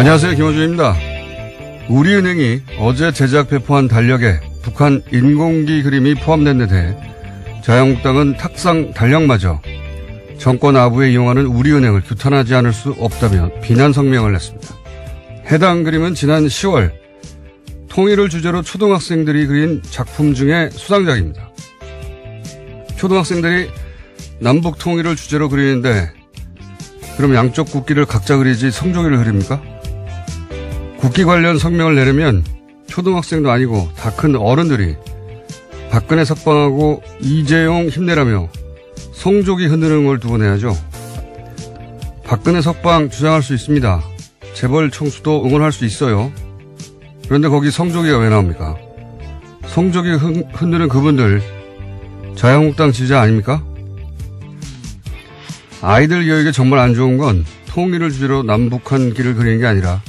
안녕하세요. 김호준입니다. 우리은행이 어제 제작 배포한 달력에 북한 인공기 그림이 포함된 데 대해 자유한국당은 탁상 달력마저 정권 아부에 이용하는 우리은행을 규탄하지 않을 수 없다며 비난 성명을 냈습니다. 해당 그림은 지난 10월 통일을 주제로 초등학생들이 그린 작품 중에 수상작입니다. 초등학생들이 남북 통일을 주제로 그리는데 그럼 양쪽 국기를 각자 그리지 성조기를 그립니까? 국기 관련 성명을 내려면 초등학생도 아니고 다 큰 어른들이 박근혜 석방하고 이재용 힘내라며 성조기 흔드는 걸 두고 내야죠. 박근혜 석방 주장할 수 있습니다. 재벌 총수도 응원할 수 있어요. 그런데 거기 성조기가 왜 나옵니까? 성조기 흔드는 그분들 자유한국당 지지자 아닙니까? 아이들 교육에 정말 안 좋은 건 통일을 주제로 남북한기를 그리는 게 아니라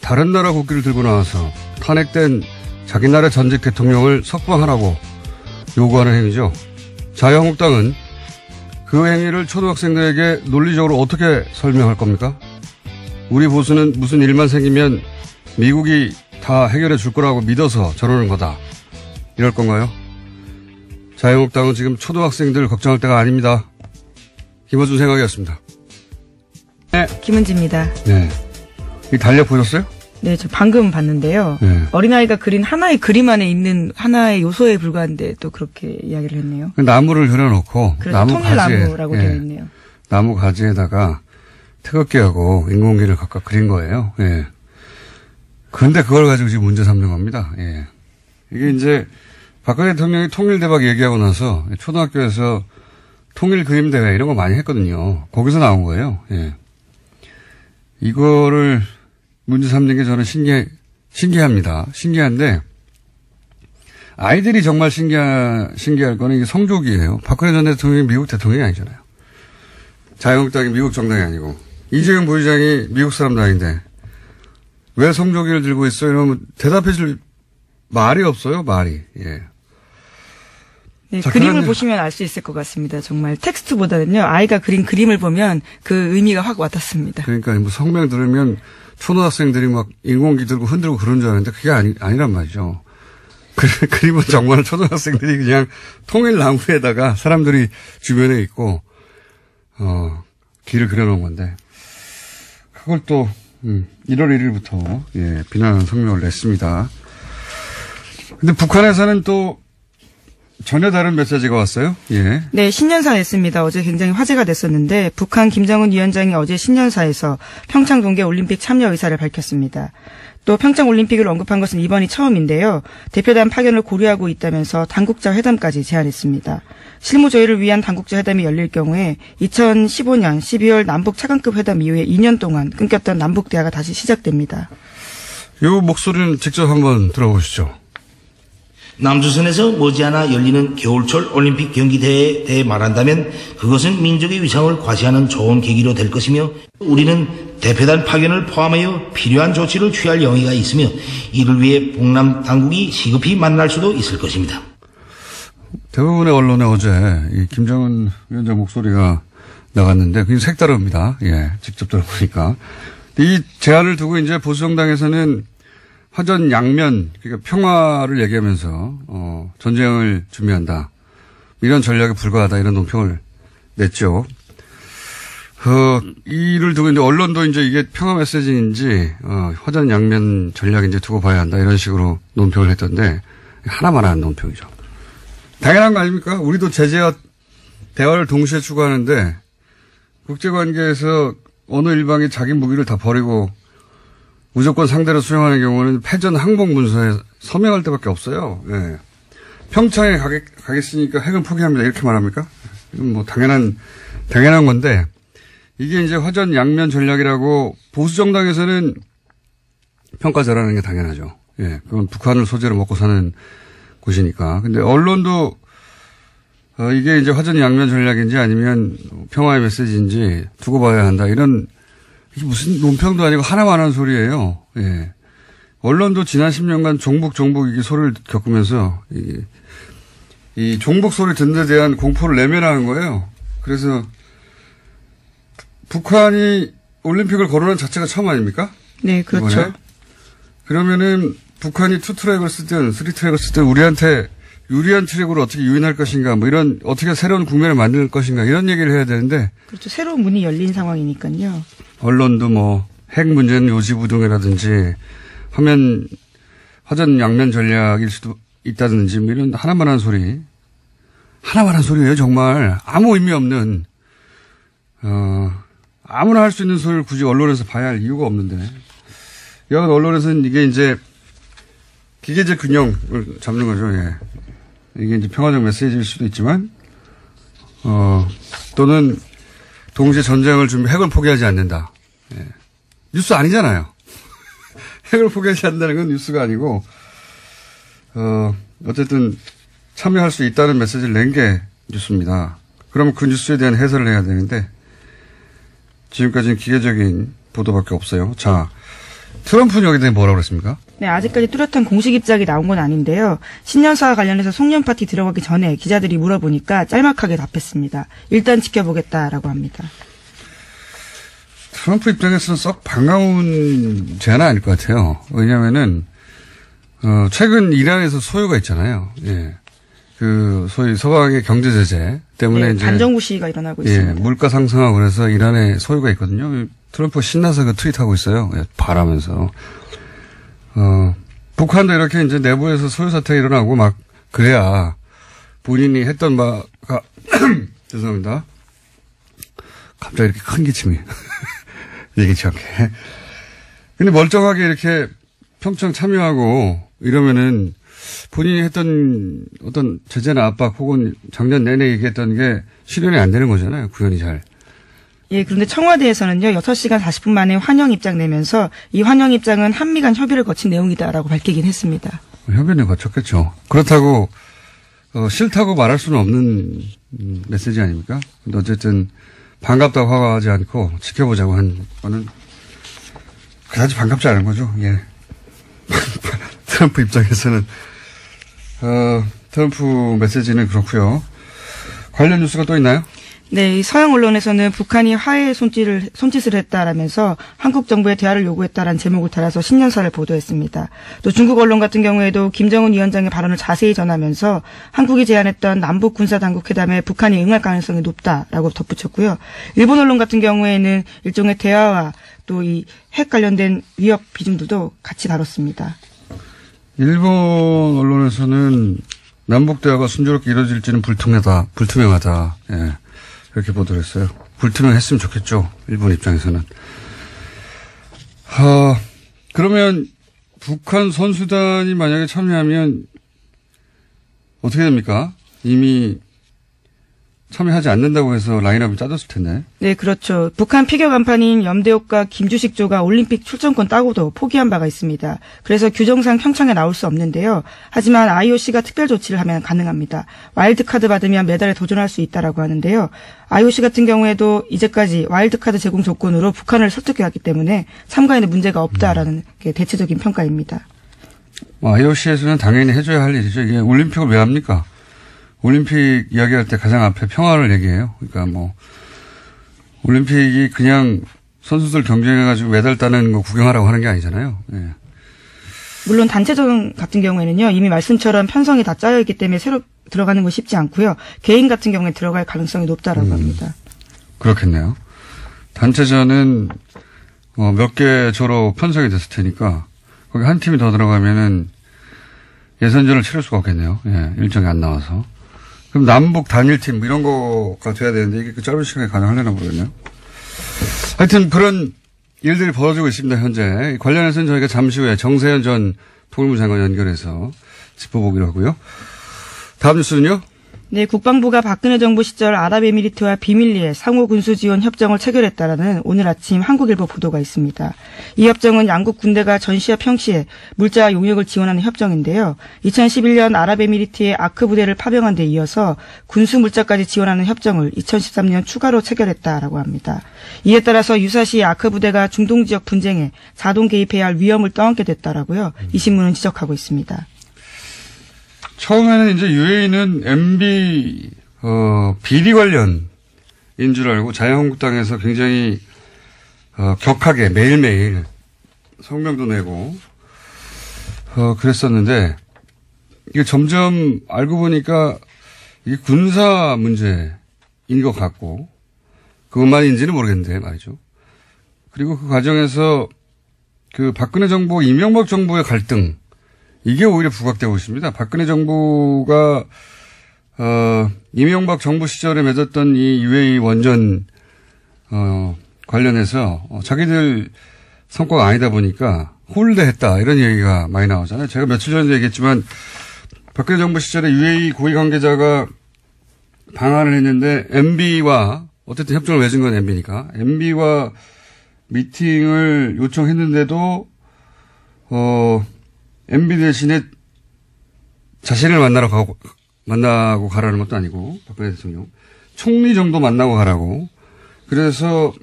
다른 나라 국기를 들고 나와서 탄핵된 자기 나라 전직 대통령을 석방하라고 요구하는 행위죠. 자유한국당은 그 행위를 초등학생들에게 논리적으로 어떻게 설명할 겁니까? 우리 보수는 무슨 일만 생기면 미국이 다 해결해 줄 거라고 믿어서 저러는 거다. 이럴 건가요? 자유한국당은 지금 초등학생들 걱정할 때가 아닙니다. 김어준 생각이었습니다. 네. 김은지입니다. 네. 이 달력 보셨어요? 네, 저 방금 봤는데요. 네. 어린아이가 그린 하나의 그림 안에 있는 하나의 요소에 불과한데 또 그렇게 이야기를 했네요. 나무를 그려놓고 나무 통일나무라고 가지에, 되어 있네요. 나무 가지에다가 태극기하고 인공기를 각각 그린 거예요. 예. 그런데 그걸 가지고 지금 문제 삼는 겁니다. 예. 이게 이제 박근혜 대통령이 통일대박 얘기하고 나서 초등학교에서 통일 그림 대회 이런 거 많이 했거든요. 거기서 나온 거예요. 예. 이거를 문제 삼는 게 저는 신기합니다. 신기한데 아이들이 정말 신기할 거는 이게 성조기예요. 박근혜 전 대통령이 미국 대통령이 아니잖아요. 자유한국당이 미국 정당이 아니고 이재용 부의장이 미국 사람도 아닌데 왜 성조기를 들고 있어요? 이러면 대답해 줄 말이 없어요. 말이. 예. 네, 자, 그림을 보시면 알 수 있을 것 같습니다. 정말 텍스트보다는요. 아이가 그린 그림을 보면 그 의미가 확 와닿습니다. 그러니까 뭐 성명 들으면 초등학생들이 막 인공기 들고 흔들고 그런 줄 알았는데 그게 아니란 말이죠. 그림은 정말 초등학생들이 그냥 통일나무에다가 사람들이 주변에 있고 길을 그려놓은 건데 그걸 또 1월 1일부터 예, 비난하는 성명을 냈습니다. 근데 북한에서는 또 전혀 다른 메시지가 왔어요? 예. 네, 신년사 냈습니다. 어제 굉장히 화제가 됐었는데 북한 김정은 위원장이 어제 신년사에서 평창 동계올림픽 참여 의사를 밝혔습니다. 또 평창올림픽을 언급한 것은 이번이 처음인데요. 대표단 파견을 고려하고 있다면서 당국자 회담까지 제안했습니다. 실무 조율을 위한 당국자 회담이 열릴 경우에 2015년 12월 남북 차관급 회담 이후에 2년 동안 끊겼던 남북 대화가 다시 시작됩니다. 이 목소리는 직접 한번 들어보시죠. 남조선에서 머지않아 열리는 겨울철 올림픽 경기대회에 대해 말한다면 그것은 민족의 위상을 과시하는 좋은 계기로 될 것이며 우리는 대표단 파견을 포함하여 필요한 조치를 취할 용의가 있으며 이를 위해 북남 당국이 시급히 만날 수도 있을 것입니다. 대부분의 언론에 어제 이 김정은 위원장 목소리가 나갔는데 그게 색다릅니다. 예, 직접 들어보니까. 이 제안을 두고 이제 보수정당에서는 화전 양면, 그러니까 평화를 얘기하면서, 전쟁을 준비한다. 이런 전략에 불과하다. 이런 논평을 냈죠. 이를 두고 이제 언론도 이제 이게 평화 메시지인지, 화전 양면 전략인지 두고 봐야 한다. 이런 식으로 논평을 했던데, 하나만 한 논평이죠. 당연한 거 아닙니까? 우리도 제재와 대화를 동시에 추구하는데, 국제관계에서 어느 일방이 자기 무기를 다 버리고, 무조건 상대로 수용하는 경우는 패전 항복 문서에 서명할 때밖에 없어요. 예. 평창에 가겠으니까 핵은 포기합니다. 이렇게 말합니까? 이건 뭐 당연한 건데 이게 이제 화전 양면 전략이라고 보수 정당에서는 평가 잘하는 게 당연하죠. 예. 그건 북한을 소재로 먹고 사는 곳이니까. 근데 언론도 이게 이제 화전 양면 전략인지 아니면 평화의 메시지인지 두고 봐야 한다. 이런 이게 무슨 논평도 아니고 하나만 하는 소리예요. 예. 언론도 지난 10년간 종북 이게 소리를 겪으면서 이 종북 소리 듣는 데 대한 공포를 내면하는 거예요. 그래서 북한이 올림픽을 거론한 자체가 처음 아닙니까? 네, 그렇죠. 이번에? 그러면은 북한이 투트랙을 쓰든 쓰리트랙을 쓰든 우리한테 유리한 트랙으로 어떻게 유인할 것인가, 뭐 이런 어떻게 새로운 국면을 만들 것인가 이런 얘기를 해야 되는데. 그렇죠. 새로운 문이 열린 상황이니까요. 언론도 뭐 핵 문제는 요지부동이라든지 화전 양면 전략일 수도 있다든지 뭐 이런 하나만한 소리예요 정말. 아무 의미 없는 아무나 할 수 있는 소리를 굳이 언론에서 봐야 할 이유가 없는데. 여하간 언론에서는 이게 이제 기계적 균형을 잡는 거죠. 예. 이게 이제 평화적 메시지일 수도 있지만, 또는 동시에 전쟁을 핵을 포기하지 않는다. 예. 뉴스 아니잖아요. 핵을 포기하지 않는다는 건 뉴스가 아니고, 어쨌든 참여할 수 있다는 메시지를 낸 게 뉴스입니다. 그러면 그 뉴스에 대한 해설을 해야 되는데, 지금까지는 기계적인 보도밖에 없어요. 자, 트럼프는 여기에 대해 뭐라고 그랬습니까? 네, 아직까지 뚜렷한 공식 입장이 나온 건 아닌데요. 신년사와 관련해서 송년 파티 들어가기 전에 기자들이 물어보니까 짤막하게 답했습니다. 일단 지켜보겠다라고 합니다. 트럼프 입장에서는 썩 반가운 제안은 아닐 것 같아요. 왜냐면은, 최근 이란에서 소요가 있잖아요. 예. 소위 서방의 경제 제재 때문에 네, 이제. 반정부 시위가 일어나고 있습니다. 예, 물가 상승하고 그래서 이란에 소요가 있거든요. 트럼프가 신나서 트윗하고 있어요. 예, 바라면서. 북한도 이렇게 이제 내부에서 소요 사태가 일어나고 막 그래야 본인이 했던 바가 죄송합니다. 갑자기 이렇게 큰 기침이 얘기치 않게. 근데 멀쩡하게 이렇게 평창 참여하고 이러면은 본인이 했던 어떤 제재나 압박 혹은 작년 내내 얘기했던 게 실현이 안 되는 거잖아요. 구현이 잘. 예, 그런데 청와대에서는요, 6시간 40분 만에 환영 입장 내면서 이 환영 입장은 한미 간 협의를 거친 내용이다라고 밝히긴 했습니다. 협의는 거쳤겠죠. 그렇다고, 싫다고 말할 수는 없는 메시지 아닙니까? 근데 어쨌든 반갑다고 화가하지 않고 지켜보자고 한 거는 그다지 반갑지 않은 거죠. 예. 트럼프 입장에서는, 트럼프 메시지는 그렇고요. 관련 뉴스가 또 있나요? 네, 이 서양 언론에서는 북한이 화해의 손짓을 했다라면서 한국 정부에 대화를 요구했다라는 제목을 달아서 신년사를 보도했습니다. 또 중국 언론 같은 경우에도 김정은 위원장의 발언을 자세히 전하면서 한국이 제안했던 남북 군사당국 회담에 북한이 응할 가능성이 높다라고 덧붙였고요. 일본 언론 같은 경우에는 일종의 대화와 또 이 핵 관련된 위협 비중들도 같이 다뤘습니다. 일본 언론에서는 남북 대화가 순조롭게 이루어질지는 불투명하다. 예. 이렇게 보도를 했어요. 불투명했으면 좋겠죠. 일본 입장에서는. 그러면 북한 선수단이 만약에 참여하면 어떻게 됩니까? 이미 참여하지 않는다고 해서 라인업이 짜졌을 텐데. 네, 그렇죠. 북한 피겨 간판인 염대옥과 김주식조가 올림픽 출전권 따고도 포기한 바가 있습니다. 그래서 규정상 평창에 나올 수 없는데요. 하지만 IOC가 특별 조치를 하면 가능합니다. 와일드카드 받으면 메달에 도전할 수 있다라고 하는데요. IOC 같은 경우에도 이제까지 와일드카드 제공 조건으로 북한을 설득해왔기 때문에 참가에는 문제가 없다라는 게 대체적인 평가입니다. IOC에서는 당연히 해줘야 할 일이죠. 이게 올림픽을 왜 합니까? 올림픽 이야기할 때 가장 앞에 평화를 얘기해요. 그러니까 뭐 올림픽이 그냥 선수들 경쟁해가지고 메달 따는 거 구경하라고 하는 게 아니잖아요. 예. 물론 단체전 같은 경우에는요. 이미 말씀처럼 편성이 다 짜여 있기 때문에 새로 들어가는 건 쉽지 않고요. 개인 같은 경우에 들어갈 가능성이 높다라고 합니다. 그렇겠네요. 단체전은 몇 개 조로 편성이 됐을 테니까 거기 한 팀이 더 들어가면은 예선전을 치를 수가 없겠네요. 예, 일정이 안 나와서. 그럼 남북 단일팀 이런 거가 돼야 되는데 이게 그 짧은 시간에 가능하려나 모르겠네요. 하여튼 그런 일들이 벌어지고 있습니다. 현재. 관련해서는 저희가 잠시 후에 정세현 전 통일부 장관 연결해서 짚어보기로 하고요. 다음 뉴스는요? 네, 국방부가 박근혜 정부 시절 아랍에미리트와 비밀리에 상호 군수 지원 협정을 체결했다라는 오늘 아침 한국일보 보도가 있습니다. 이 협정은 양국 군대가 전시와 평시에 물자와 용역을 지원하는 협정인데요. 2011년 아랍에미리트의 아크 부대를 파병한 데 이어서 군수 물자까지 지원하는 협정을 2013년 추가로 체결했다라고 합니다. 이에 따라서 유사시 아크 부대가 중동 지역 분쟁에 자동 개입해야 할 위험을 떠안게 됐다라고요. 이 신문은 지적하고 있습니다. 처음에는 이제 UAE는 MB 비리 관련인 줄 알고 자유한국당에서 굉장히 격하게 매일매일 성명도 내고, 그랬었는데, 이게 점점 알고 보니까 이게 군사 문제인 것 같고, 그것만인지는 모르겠는데 말이죠. 그리고 그 과정에서 그 박근혜 정부, 이명박 정부의 갈등, 이게 오히려 부각되고 있습니다. 박근혜 정부가, 이명박 정부 시절에 맺었던 이 UAE 원전, 관련해서 자기들 성과가 아니다 보니까 홀대했다 이런 얘기가 많이 나오잖아요. 제가 며칠 전에 얘기했지만 박근혜 정부 시절에 UAE 고위 관계자가 방한을 했는데 MB와 어쨌든 협정을 맺은 건 MB니까 MB와 미팅을 요청했는데도 MB 대신에 자신을 만나고 가라는 것도 아니고 박근혜 대통령 총리 정도 만나고 가라고 그래서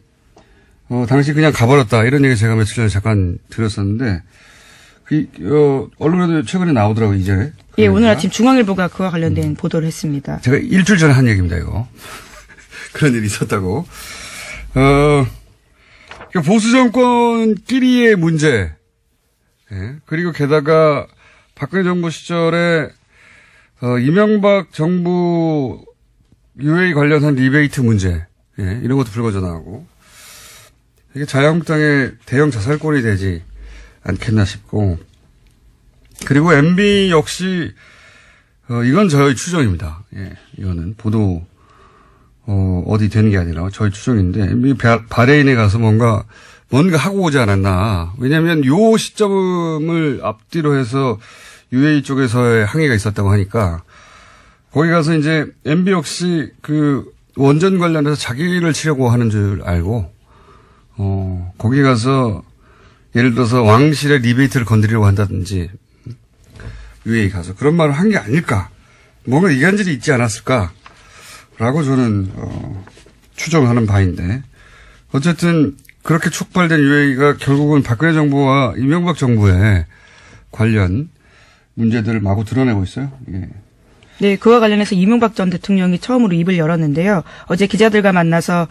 당시 그냥 가버렸다 이런 얘기 제가 며칠 전에 잠깐 들었었는데 언론에도 최근에 나오더라고요 이제. 예, 오늘 아침 중앙일보가 그와 관련된 보도를 했습니다. 제가 일주일 전에 한 얘기입니다 이거. 그런 일이 있었다고. 보수 정권끼리의 문제. 예, 그리고 게다가 박근혜 정부 시절에 이명박 정부 UAE 관련한 리베이트 문제. 예, 이런 것도 불거져 나오고. 이게 자유한국당의 대형 자살골이 되지 않겠나 싶고. 그리고 MB 역시, 이건 저희 추정입니다. 예, 이거는 보도, 어디 되는 게 아니라 저희 추정인데, MB 바레인에 가서 뭔가 하고 오지 않았나. 왜냐면 요 시점을 앞뒤로 해서 UAE 쪽에서의 항의가 있었다고 하니까, 거기 가서 이제 MB 역시 그 원전 관련해서 자기를 치려고 하는 줄 알고, 거기 가서 예를 들어서 왕실의 리베이트를 건드리려고 한다든지 UAE 가서 그런 말을 한 게 아닐까. 뭔가 이간질이 있지 않았을까라고 저는 추정하는 바인데 어쨌든 그렇게 촉발된 UAE가 결국은 박근혜 정부와 이명박 정부의 관련 문제들을 마구 드러내고 있어요. 예. 네, 그와 관련해서 이명박 전 대통령이 처음으로 입을 열었는데요. 어제 기자들과 만나서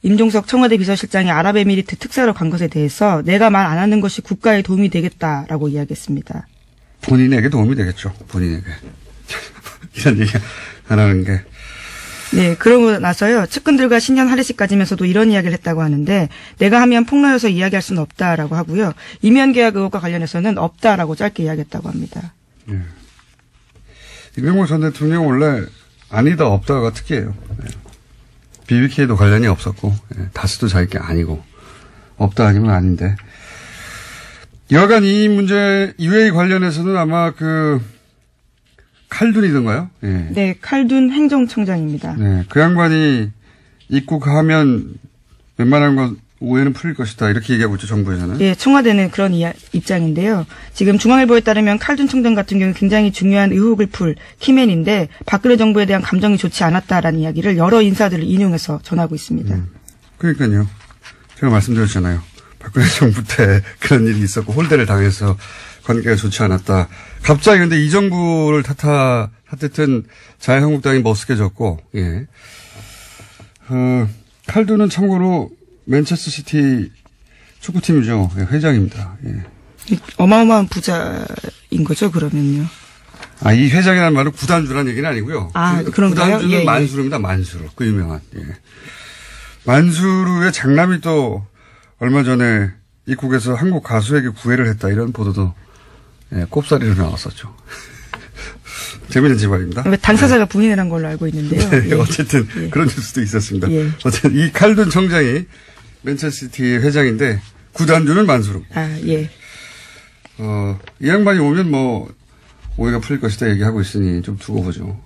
임종석 청와대 비서실장이 아랍에미리트 특사로 간 것에 대해서 내가 말 안 하는 것이 국가에 도움이 되겠다라고 이야기했습니다. 본인에게 도움이 되겠죠. 본인에게. 이런 얘기 안 하는 게. 네, 그러고 나서요. 측근들과 신년 할애식 가지면서도 이런 이야기를 했다고 하는데 내가 하면 폭로여서 이야기할 수는 없다라고 하고요. 이면 계약 의혹과 관련해서는 없다라고 짧게 이야기했다고 합니다. 네. 이명박 전 대통령 원래 아니다 없다가 특이해요. 네. BBK에도 관련이 없었고 다스도 자기 게 아니고 없다 아니면 아닌데 여하간 이 문제 UAE 관련해서는 아마 그 칼둔이던가요? 네. 네, 칼둔 행정청장입니다. 네, 그 양반이 입국하면 웬만한 건 오해는 풀릴 것이다 이렇게 얘기하고 있죠 정부에서는. 네, 청와대는 그런 입장인데요. 지금 중앙일보에 따르면 칼둔 청장 같은 경우 굉장히 중요한 의혹을 풀 키맨인데 박근혜 정부에 대한 감정이 좋지 않았다라는 이야기를 여러 인사들을 인용해서 전하고 있습니다. 그러니까요. 제가 말씀드렸잖아요. 박근혜 정부 때 그런 일이 있었고 홀대를 당해서 관계가 좋지 않았다. 갑자기 근데 이 정부를 탓했던 자유한국당이 머쓱해졌고, 예. 칼둔은 참고로 맨체스터 시티 축구팀이죠. 예, 회장입니다. 예. 어마어마한 부자인 거죠, 그러면요. 이 회장이라는 말은 구단주라는 얘기는 아니고요. 그런가요? 구단주는 예, 만수르입니다. 만수르. 그 유명한. 예. 만수르의 장남이 또 얼마 전에 입국에서 한국 가수에게 구애를 했다. 이런 보도도 꼽사리로 나왔었죠. 재미있는 집안입니다. 당사자가 부인을 한 걸로 알고 있는데요. 네, 어쨌든 그런 뉴스도 있었습니다. 예. 어쨌든 이 칼둔 청장이 맨체스터시티의 회장인데 구단주는 만수르입니다. 예. 이 양반이 오면 뭐 오해가 풀릴 것이다 얘기하고 있으니 좀 두고 보죠.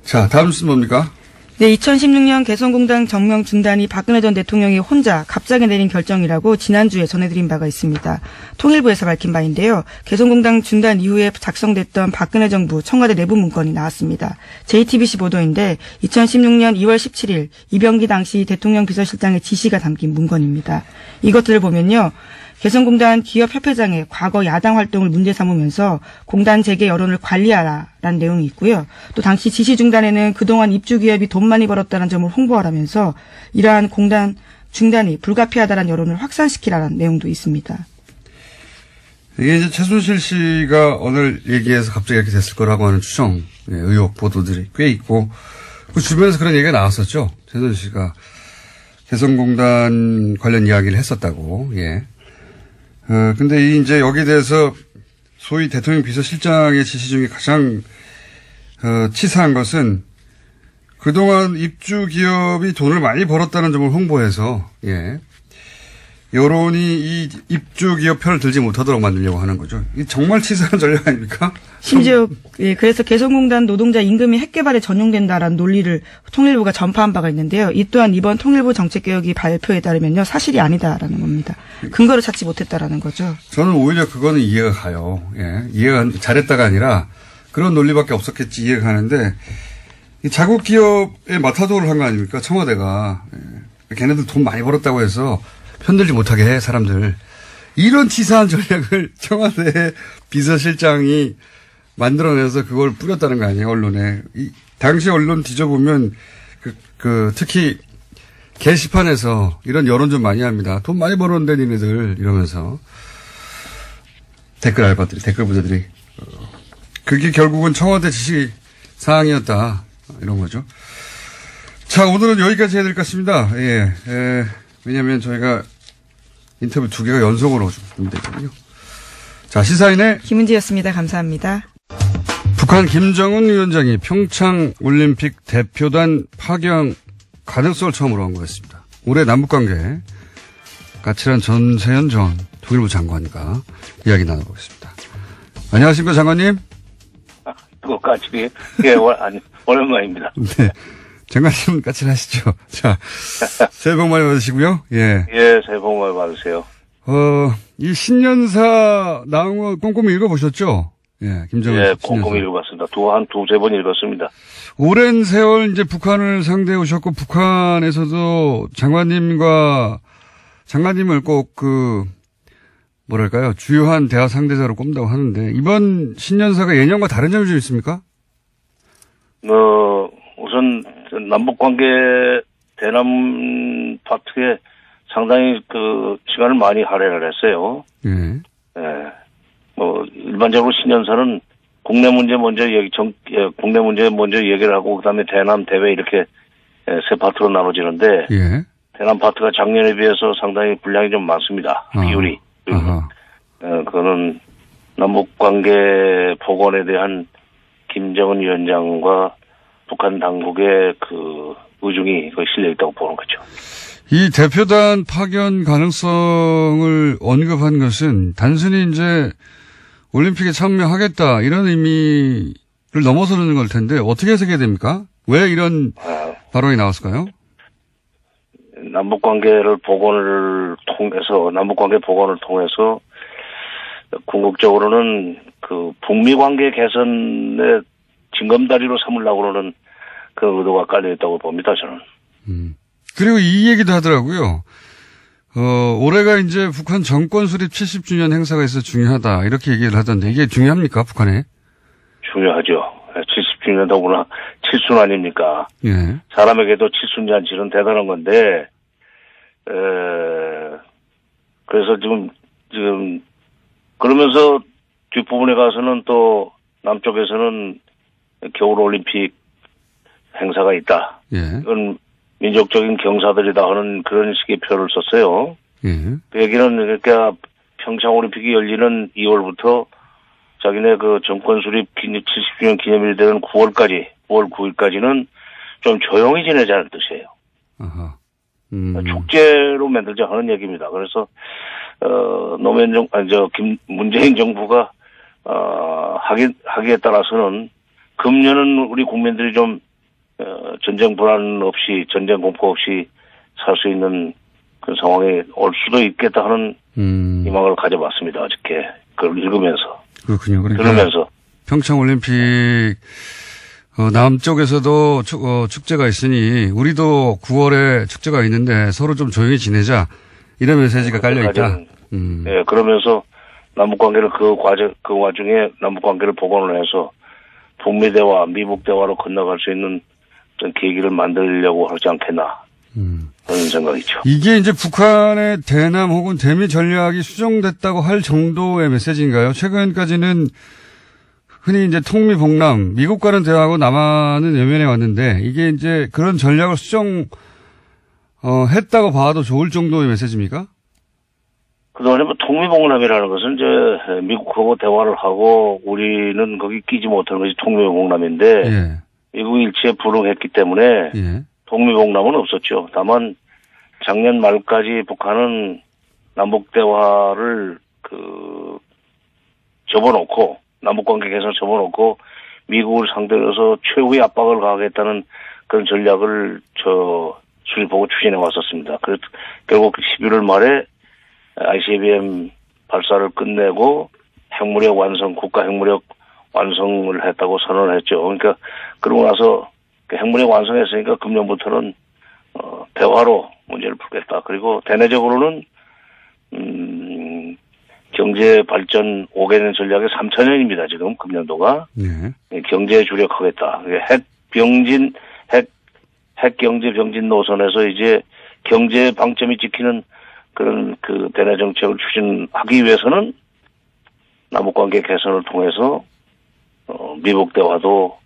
자, 다음 뉴스는 뭡니까? 네, 2016년 개성공단 정명 중단이 박근혜 전 대통령이 혼자 갑자기 내린 결정이라고 지난주에 전해드린 바가 있습니다. 통일부에서 밝힌 바인데요. 개성공단 중단 이후에 작성됐던 박근혜 정부 청와대 내부 문건이 나왔습니다. JTBC 보도인데 2016년 2월 17일 이병기 당시 대통령 비서실장의 지시가 담긴 문건입니다. 이것들을 보면요. 개성공단 기업협회장의 과거 야당 활동을 문제 삼으면서 공단 재개 여론을 관리하라라는 내용이 있고요. 또 당시 지시 중단에는 그동안 입주기업이 돈 많이 벌었다는 점을 홍보하라면서 이러한 공단 중단이 불가피하다는 여론을 확산시키라는 내용도 있습니다. 이게 이제 최순실 씨가 오늘 얘기해서 갑자기 이렇게 됐을 거라고 하는 추정, 의혹 보도들이 꽤 있고, 그 주변에서 그런 얘기가 나왔었죠. 최순실 씨가 개성공단 관련 이야기를 했었다고, 예. 근데 이제 여기에 대해서 소위 대통령 비서실장의 지시 중에 가장, 치사한 것은 그동안 입주 기업이 돈을 많이 벌었다는 점을 홍보해서, 예. 여론이 이 입주 기업 편을 들지 못하도록 만들려고 하는 거죠. 이게 정말 치사한 전략 아닙니까? 심지어 예, 그래서 개성공단 노동자 임금이 핵개발에 전용된다라는 논리를 통일부가 전파한 바가 있는데요. 이 또한 이번 통일부 정책개혁이 발표에 따르면요. 사실이 아니다라는 겁니다. 근거를 찾지 못했다라는 거죠. 저는 오히려 그거는 이해가 가요. 예. 이해가 잘했다가 아니라 그런 논리밖에 없었겠지 이해가 가는데 이 자국 기업에 마타도를 한 거 아닙니까? 청와대가. 예. 걔네들 돈 많이 벌었다고 해서 편들지 못하게 해, 사람들. 이런 치사한 전략을 청와대 비서실장이 만들어내서 그걸 뿌렸다는 거 아니에요, 언론에. 당시 언론 뒤져보면, 특히 게시판에서 이런 여론 좀 많이 합니다. 돈 많이 벌었는데, 니네들. 이러면서. 댓글 알바들이, 댓글 부자들이. 그게 결국은 청와대 지시 사항이었다. 이런 거죠. 자, 오늘은 여기까지 해야 될 것 같습니다. 예. 왜냐면 저희가 인터뷰 2개가 연속으로 준비되거든요. 자, 시사인의 김은지였습니다. 감사합니다. 북한 김정은 위원장이 평창 올림픽 대표단 파견 가능성을 처음으로 언급했습니다. 올해 남북관계 까칠한 전세현 전 통일부 장관과 이야기 나눠보겠습니다. 안녕하십니까, 장관님? 또 까칠이에요? 예, 오랜만입니다. 네. 장관님 까칠하시죠? 자, 새해 복 많이 받으시고요. 예. 예, 새해 복 많이 받으세요. 이 신년사 나온 거 꼼꼼히 읽어보셨죠? 예, 김정은. 예, 꼼꼼히 읽어봤습니다. 한 두세 번 읽었습니다. 오랜 세월 이제 북한을 상대해 오셨고, 북한에서도 장관님을 꼭 뭐랄까요, 주요한 대화 상대자로 꼽는다고 하는데, 이번 신년사가 예년과 다른 점이 좀 있습니까? 우선, 남북관계 대남 파트에 상당히 시간을 많이 할애를 했어요. 예. 예. 일반적으로 신년사는 국내 문제 먼저 얘기를 하고, 그 다음에 대남 대외 이렇게 세 파트로 나눠지는데, 예. 대남 파트가 작년에 비해서 상당히 분량이 좀 많습니다. 비율이. 그거는 남북관계 복원에 대한 김정은 위원장과 북한 당국의 의중이 거의 실려 있다고 보는 거죠. 이 대표단 파견 가능성을 언급한 것은 단순히 이제 올림픽에 참여하겠다 이런 의미를 넘어서는 걸 텐데 어떻게 해석해야 됩니까? 왜 이런 발언이 나왔을까요? 남북관계 복원을 통해서 궁극적으로는 북미 관계 개선에 징검다리로 삼으려고 그러는 그 의도가 깔려있다고 봅니다, 저는. 그리고 이 얘기도 하더라고요. 올해가 이제 북한 정권 수립 70주년 행사가 있어서 중요하다. 이렇게 얘기를 하던데 이게 중요합니까, 북한에? 중요하죠. 70주년 더구나 칠순 아닙니까? 예. 사람에게도 칠순잔치는 대단한 건데, 그래서 지금, 그러면서 뒷부분에 가서는 또 남쪽에서는 겨울올림픽 행사가 있다. 예. 이건 민족적인 경사들이다 하는 그런 식의 표현을 썼어요. 예. 그 얘기는 그러니까 평창올림픽이 열리는 2월부터 자기네 정권 수립 70주년 기념일 되는 9월 9일까지는 좀 조용히 지내자는 뜻이에요. 아하. 축제로 만들자 하는 얘기입니다. 그래서, 문재인 정부가, 하기에 따라서는 금년은 우리 국민들이 좀, 전쟁 불안 없이, 전쟁 공포 없이 살 수 있는 그 상황에 올 수도 있겠다 하는 희망을 가져봤습니다. 어저께. 그걸 읽으면서. 그렇군요. 그러니까 들으면서. 평창올림픽, 남쪽에서도 축제가 있으니 우리도 9월에 축제가 있는데 서로 좀 조용히 지내자 이런 메시지가 깔려 있다. 네, 그러면서 남북관계를 그 와중에 남북관계를 복원을 해서 북미 대화, 미북 대화로 건너갈 수 있는 어떤 계기를 만들려고 하지 않겠나. 그런 생각이죠. 이게 이제 북한의 대남 혹은 대미 전략이 수정됐다고 할 정도의 메시지인가요? 최근까지는 흔히 이제 통미봉남, 미국과는 대화하고 남한은 외면해 왔는데 이게 이제 그런 전략을 했다고 봐도 좋을 정도의 메시지입니까? 그동안에 뭐 통미봉남이라는 것은 이제 미국하고 대화를 하고 우리는 거기 끼지 못하는 것이 통미봉남인데 예. 미국 일치에 불응했기 때문에 예. 통미봉남은 없었죠. 다만 작년 말까지 북한은 남북 대화를 접어놓고 남북관계 개선을 접어놓고 미국을 상대로 해서 최후의 압박을 가하겠다는 그런 전략을 수립하고 추진해 왔었습니다. 그래서 결국 11월 말에 ICBM 발사를 끝내고 핵무력 완성, 국가 핵무력 완성을 했다고 선언을 했죠. 그러니까 그러고 나서 핵무력 완성했으니까 금년부터는 대화로 문제를 풀겠다. 그리고 대내적으로는 경제 발전 5개년 전략의 3천년입니다. 지금 금년도가 경제에 주력하겠다. 핵 경제 병진 노선에서 이제 경제 방점이 찍히는 그런 대내 정책을 추진하기 위해서는 남북관계 개선을 통해서 미북 대화도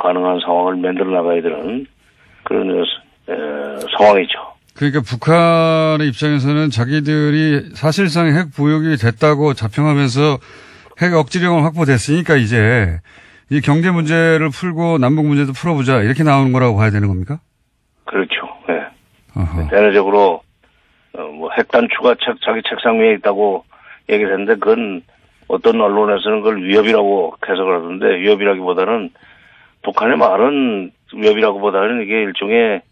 가능한 상황을 만들어 나가야 되는 그런 상황이죠. 그러니까 북한의 입장에서는 자기들이 사실상 핵 보유국이 됐다고 자평하면서 핵 억지력은 확보됐으니까 이제 이 경제 문제를 풀고 남북 문제도 풀어보자 이렇게 나오는 거라고 봐야 되는 겁니까? 그렇죠. 네. 대내적으로 뭐 핵단추가 자기 책상 위에 있다고 얘기를 했는데 그건 어떤 언론에서는 그걸 위협이라고 해석을 하던데 위협이라기보다는 북한의 말은 위협이라기보다는 이게 일종의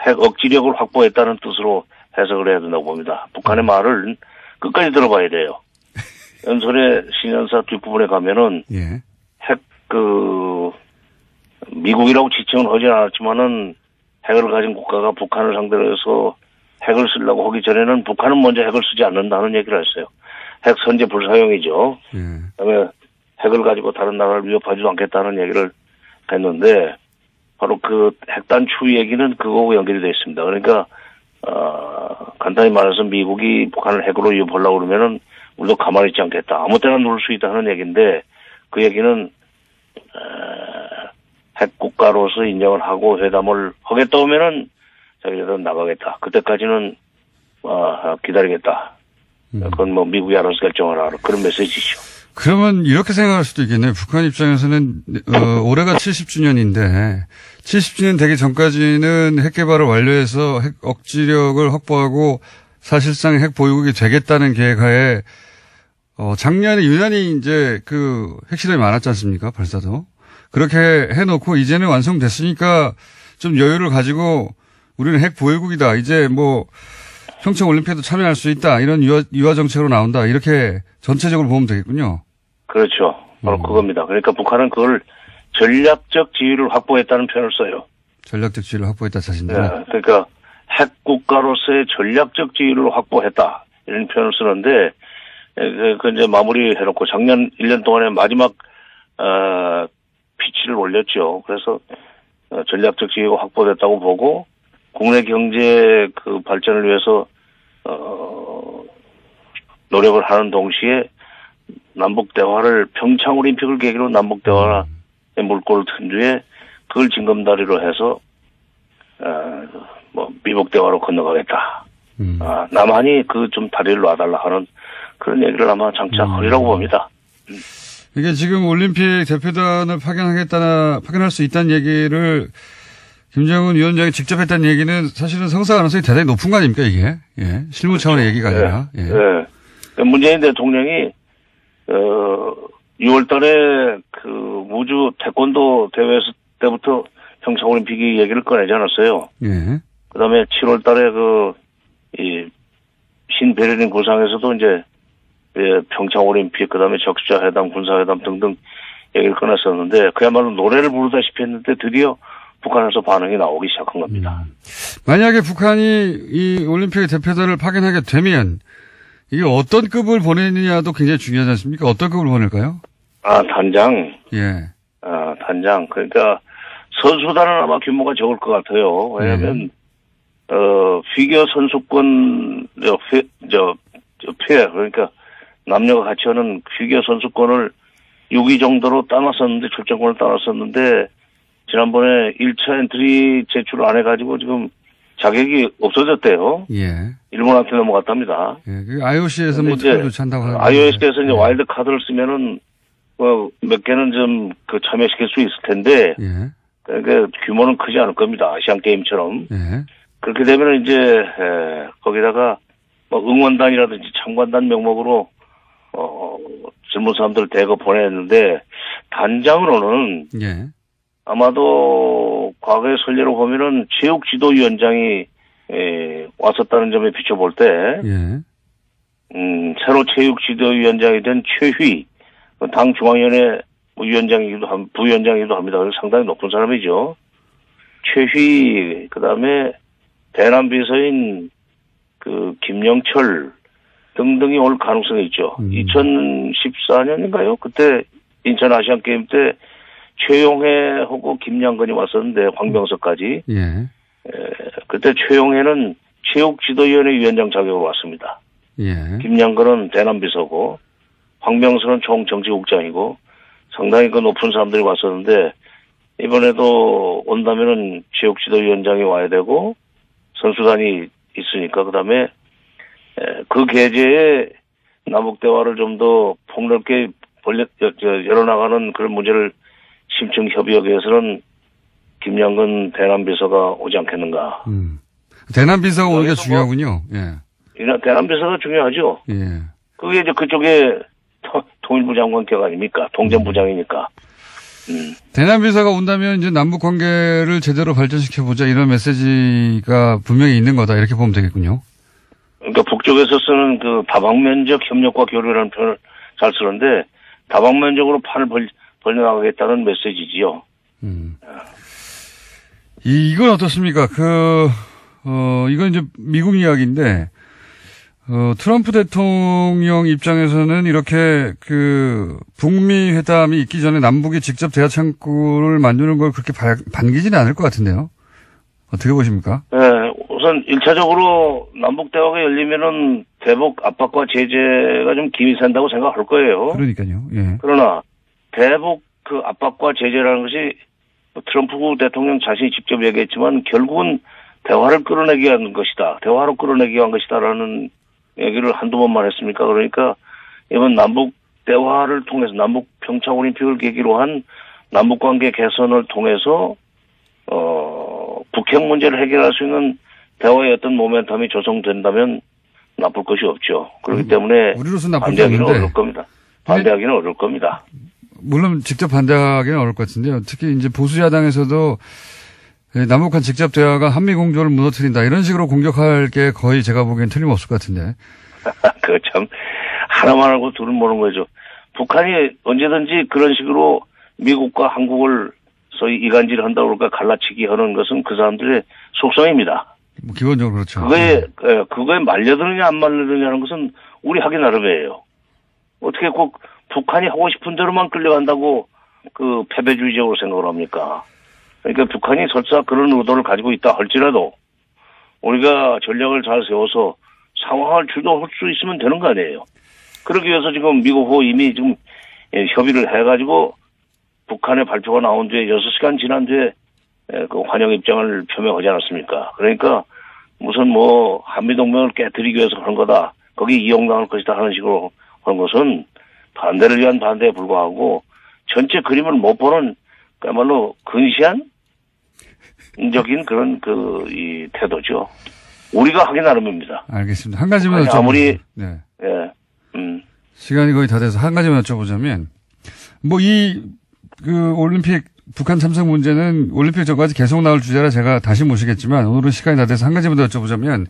핵 억지력을 확보했다는 뜻으로 해석을 해야 된다고 봅니다. 북한의 말을 끝까지 들어봐야 돼요. 연설의 신년사 뒷부분에 가면은 예. 핵 미국이라고 지칭은 하진 않았지만은 핵을 가진 국가가 북한을 상대로 해서 핵을 쓰려고 하기 전에는 북한은 먼저 핵을 쓰지 않는다는 얘기를 했어요. 핵 선제 불사용이죠. 그다음에 핵을 가지고 다른 나라를 위협하지도 않겠다는 얘기를 했는데 바로 그 핵단추 얘기는 그거하고 연결이 되어 있습니다. 그러니까 간단히 말해서 미국이 북한을 핵으로 위협하려고 그러면은 우리도 가만히 있지 않겠다. 아무 때나 누를 수 있다는 얘기인데 그 얘기는 핵 국가로서 인정을 하고 회담을 하겠다 하면은 자기들은 나가겠다. 그때까지는 기다리겠다. 그건 뭐 미국이 알아서 결정하라. 그런 메시지죠. 그러면 이렇게 생각할 수도 있겠네요. 북한 입장에서는 올해가 70주년인데 70주년 되기 전까지는 핵 개발을 완료해서 핵 억지력을 확보하고 사실상 핵 보유국이 되겠다는 계획하에 작년에 유난히 이제 핵실험이 많았지 않습니까? 발사도. 그렇게 해놓고 이제는 완성됐으니까 좀 여유를 가지고 우리는 핵 보유국이다. 이제 뭐 평창 올림픽에도 참여할 수 있다. 이런 유화 정책으로 나온다. 이렇게 전체적으로 보면 되겠군요. 그렇죠. 바로 그겁니다. 그러니까 북한은 그걸 전략적 지위를 확보했다는 표현을 써요. 전략적 지위를 확보했다 자신들. 네, 그러니까 핵 국가로서의 전략적 지위를 확보했다. 이런 표현을 쓰는데 그 이제 마무리해놓고 작년 1년 동안에 마지막 피치를 올렸죠. 그래서 전략적 지위가 확보됐다고 보고 국내 경제 발전을 위해서 노력을 하는 동시에 남북 대화를 평창 올림픽을 계기로 남북 대화의 물꼬를 튼 뒤에 그걸 징검다리로 해서 미북 대화로 건너가겠다. 남한이 좀 다리를 놔달라 하는 그런 얘기를 아마 장차 하리라고 봅니다. 이게 지금 올림픽 대표단을 파견할 수 있다는 얘기를 김정은 위원장이 직접 했다는 얘기는 사실은 성사 가능성이 대단히 높은 거 아닙니까, 이게? 예. 실무 차원의 얘기가 아니라. 예. 예. 문재인 대통령이, 6월 달에 무주 태권도 대회 때부터 평창올림픽이 얘기를 꺼내지 않았어요. 예. 그 다음에 7월 달에 신베를린 구상에서도 이제, 평창올림픽, 그 다음에 적시자회담, 군사회담 등등 얘기를 꺼냈었는데, 그야말로 노래를 부르다시피 했는데 드디어 북한에서 반응이 나오기 시작한 겁니다. 만약에 북한이 이 올림픽 대표단을 파견하게 되면 이게 어떤 급을 보내느냐도 굉장히 중요하지 않습니까? 어떤 급을 보낼까요? 단장. 예. 단장. 그러니까 선수단은 아마 규모가 적을 것 같아요. 왜냐하면 피겨 선수권, 그러니까 남녀가 같이 하는 피겨 선수권을 6위 정도로 따놨었는데, 출전권을 따놨었는데, 지난번에 1차 엔트리 제출을 안 해가지고 지금 자격이 없어졌대요. 예. 일본한테 넘어갔답니다. 예. 그 IOC에서 뭐 특별 조치한다고 하는데. IOC에서 이제 와일드 카드를 쓰면은, 몇 개는 좀 참여시킬 수 있을 텐데, 예. 그러니까 규모는 크지 않을 겁니다. 아시안 게임처럼. 예. 그렇게 되면 이제, 거기다가 뭐 응원단이라든지 참관단 명목으로, 젊은 사람들을 대거 보냈는데, 단장으로는, 예. 아마도 과거의 선례로 보면은 체육지도위원장이 왔었다는 점에 비춰볼 때, 예. 새로 체육지도위원장이 된 최휘, 당 중앙위원회 부위원장이기도 합니다. 그래서 상당히 높은 사람이죠. 최휘, 그 다음에 대남비서인 김영철 등등이 올 가능성이 있죠. 2014년인가요? 그때 인천 아시안 게임 때 최용해하고 김양근이 왔었는데 황병석까지. 예. 그때 최용해는 체육지도위원회 위원장 자격으로 왔습니다. 예. 김양근은 대남비서고 황병석은 총정치국장이고 상당히 높은 사람들이 왔었는데 이번에도 온다면은 체육지도위원장이 와야 되고 선수단이 있으니까 그다음에 그 계제에 남북대화를 좀 더 폭넓게 열어나가는 그런 문제를 심층 협의하기 위해서는 김양근 대남비서가 오지 않겠는가. 대남비서가 오는 게 중요하군요. 예. 대남비서가 중요하죠. 예. 그게 이제 그쪽에 통일부 장관 격 아닙니까? 통전부장이니까. 대남비서가 온다면 이제 남북 관계를 제대로 발전시켜보자 이런 메시지가 분명히 있는 거다 이렇게 보면 되겠군요. 그러니까 북쪽에서 쓰는 그 다방면적 협력과 교류라는 표현을 잘 쓰는데 다방면적으로 판을 벌려나가겠다는 메시지지요. 이건 어떻습니까? 이건 이제 미국 이야기인데, 트럼프 대통령 입장에서는 이렇게 북미 회담이 있기 전에 남북이 직접 대화 창구를 만드는 걸 그렇게 반기지는 않을 것 같은데요. 어떻게 보십니까? 네, 우선 1차적으로 남북 대화가 열리면은 대북 압박과 제재가 좀 김이 산다고 생각할 거예요. 그러니까요. 예. 그러나 대북 압박과 제재라는 것이 트럼프 대통령 자신이 직접 얘기했지만 결국은 대화를 끌어내기 위한 것이다. 대화로 끌어내기 위한 것이다라는 얘기를 한두 번만 했습니까? 그러니까 이번 남북 대화를 통해서 남북 평창올림픽을 계기로 한 남북 관계 개선을 통해서 북핵 문제를 해결할 수 있는 대화의 어떤 모멘텀이 조성된다면 나쁠 것이 없죠. 그렇기 때문에 우리로서는 반대하기는 어려울 겁니다. 반대하기는 어려울 겁니다. 물론 직접 반대하기는 어려울 것 같은데요. 특히 이제 보수 야당에서도 남북한 직접 대화가 한미 공조를 무너뜨린다 이런 식으로 공격할 게 거의 제가 보기엔 틀림없을 것 같은데. 그 참 하나만 알고 둘은 모르는 거죠. 북한이 언제든지 그런 식으로 미국과 한국을 소위 이간질 한다고 그럴까 갈라치기 하는 것은 그 사람들의 속성입니다. 뭐 기본적으로 그렇죠. 그거에 말려드느냐 안 말려드느냐는 것은 우리 하기 나름이에요. 어떻게 꼭 북한이 하고 싶은 대로만 끌려간다고 패배주의적으로 생각을 합니까? 그러니까 북한이 설사 그런 의도를 가지고 있다 할지라도 우리가 전략을 잘 세워서 상황을 주도할 수 있으면 되는 거 아니에요. 그러기 위해서 지금 미국하고 이미 지금 협의를 해가지고 북한의 발표가 나온 뒤에 6시간 지난 뒤에 그 환영 입장을 표명하지 않았습니까? 그러니까 무슨 한미동맹을 깨뜨리기 위해서 그런 거다. 거기 이용당할 것이다 하는 식으로 하는 것은 반대를 위한 반대에 불과하고 전체 그림을 못 보는 그야말로 근시안적인 그런 이 태도죠. 우리가 하기 나름입니다. 알겠습니다. 한 가지만 여쭤보자면. 아무리, 네. 예, 시간이 거의 다 돼서 한 가지만 여쭤보자면, 올림픽 북한 참석 문제는 올림픽 전까지 계속 나올 주제라 제가 다시 모시겠지만, 오늘은 시간이 다 돼서 한 가지만 더 여쭤보자면,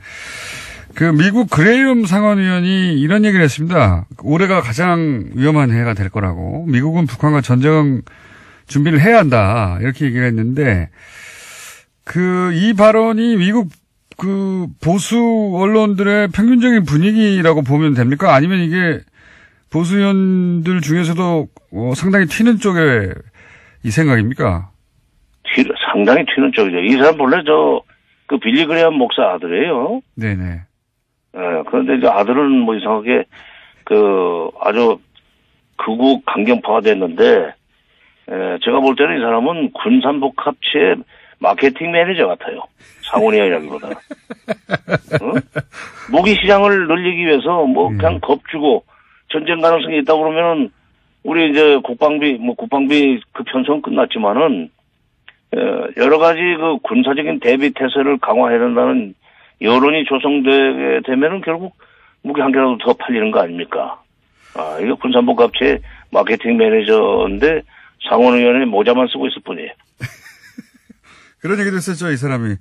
미국 그레이엄 상원의원이 이런 얘기를 했습니다. 올해가 가장 위험한 해가 될 거라고. 미국은 북한과 전쟁 준비를 해야 한다. 이렇게 얘기를 했는데, 이 발언이 미국 보수 언론들의 평균적인 분위기라고 보면 됩니까? 아니면 이게 보수 의원들 중에서도 상당히 튀는 쪽의 이 생각입니까? 상당히 튀는 쪽이죠. 이 사람 본래 그 빌리 그레이엄 목사 아들이에요. 네네. 그런데 이제 아들은 뭐 이상하게 아주 극우 강경파가 됐는데, 제가 볼 때는 이 사람은 군산복합체의 마케팅 매니저 같아요. 상원의원이라기보다. 무기 시장을 늘리기 위해서 뭐 그냥 겁주고 전쟁 가능성이 있다 그러면은 우리 이제 국방비 그 편성은 끝났지만은 여러 가지 그 군사적인 대비 태세를 강화해야 된다는 여론이 조성되게 되면은 결국 무기 한 개라도 더 팔리는 거 아닙니까? 이게 군산복합체 마케팅 매니저인데 상원의원의 모자만 쓰고 있을 뿐이에요. 그런 얘기도 했었죠, 이 사람이.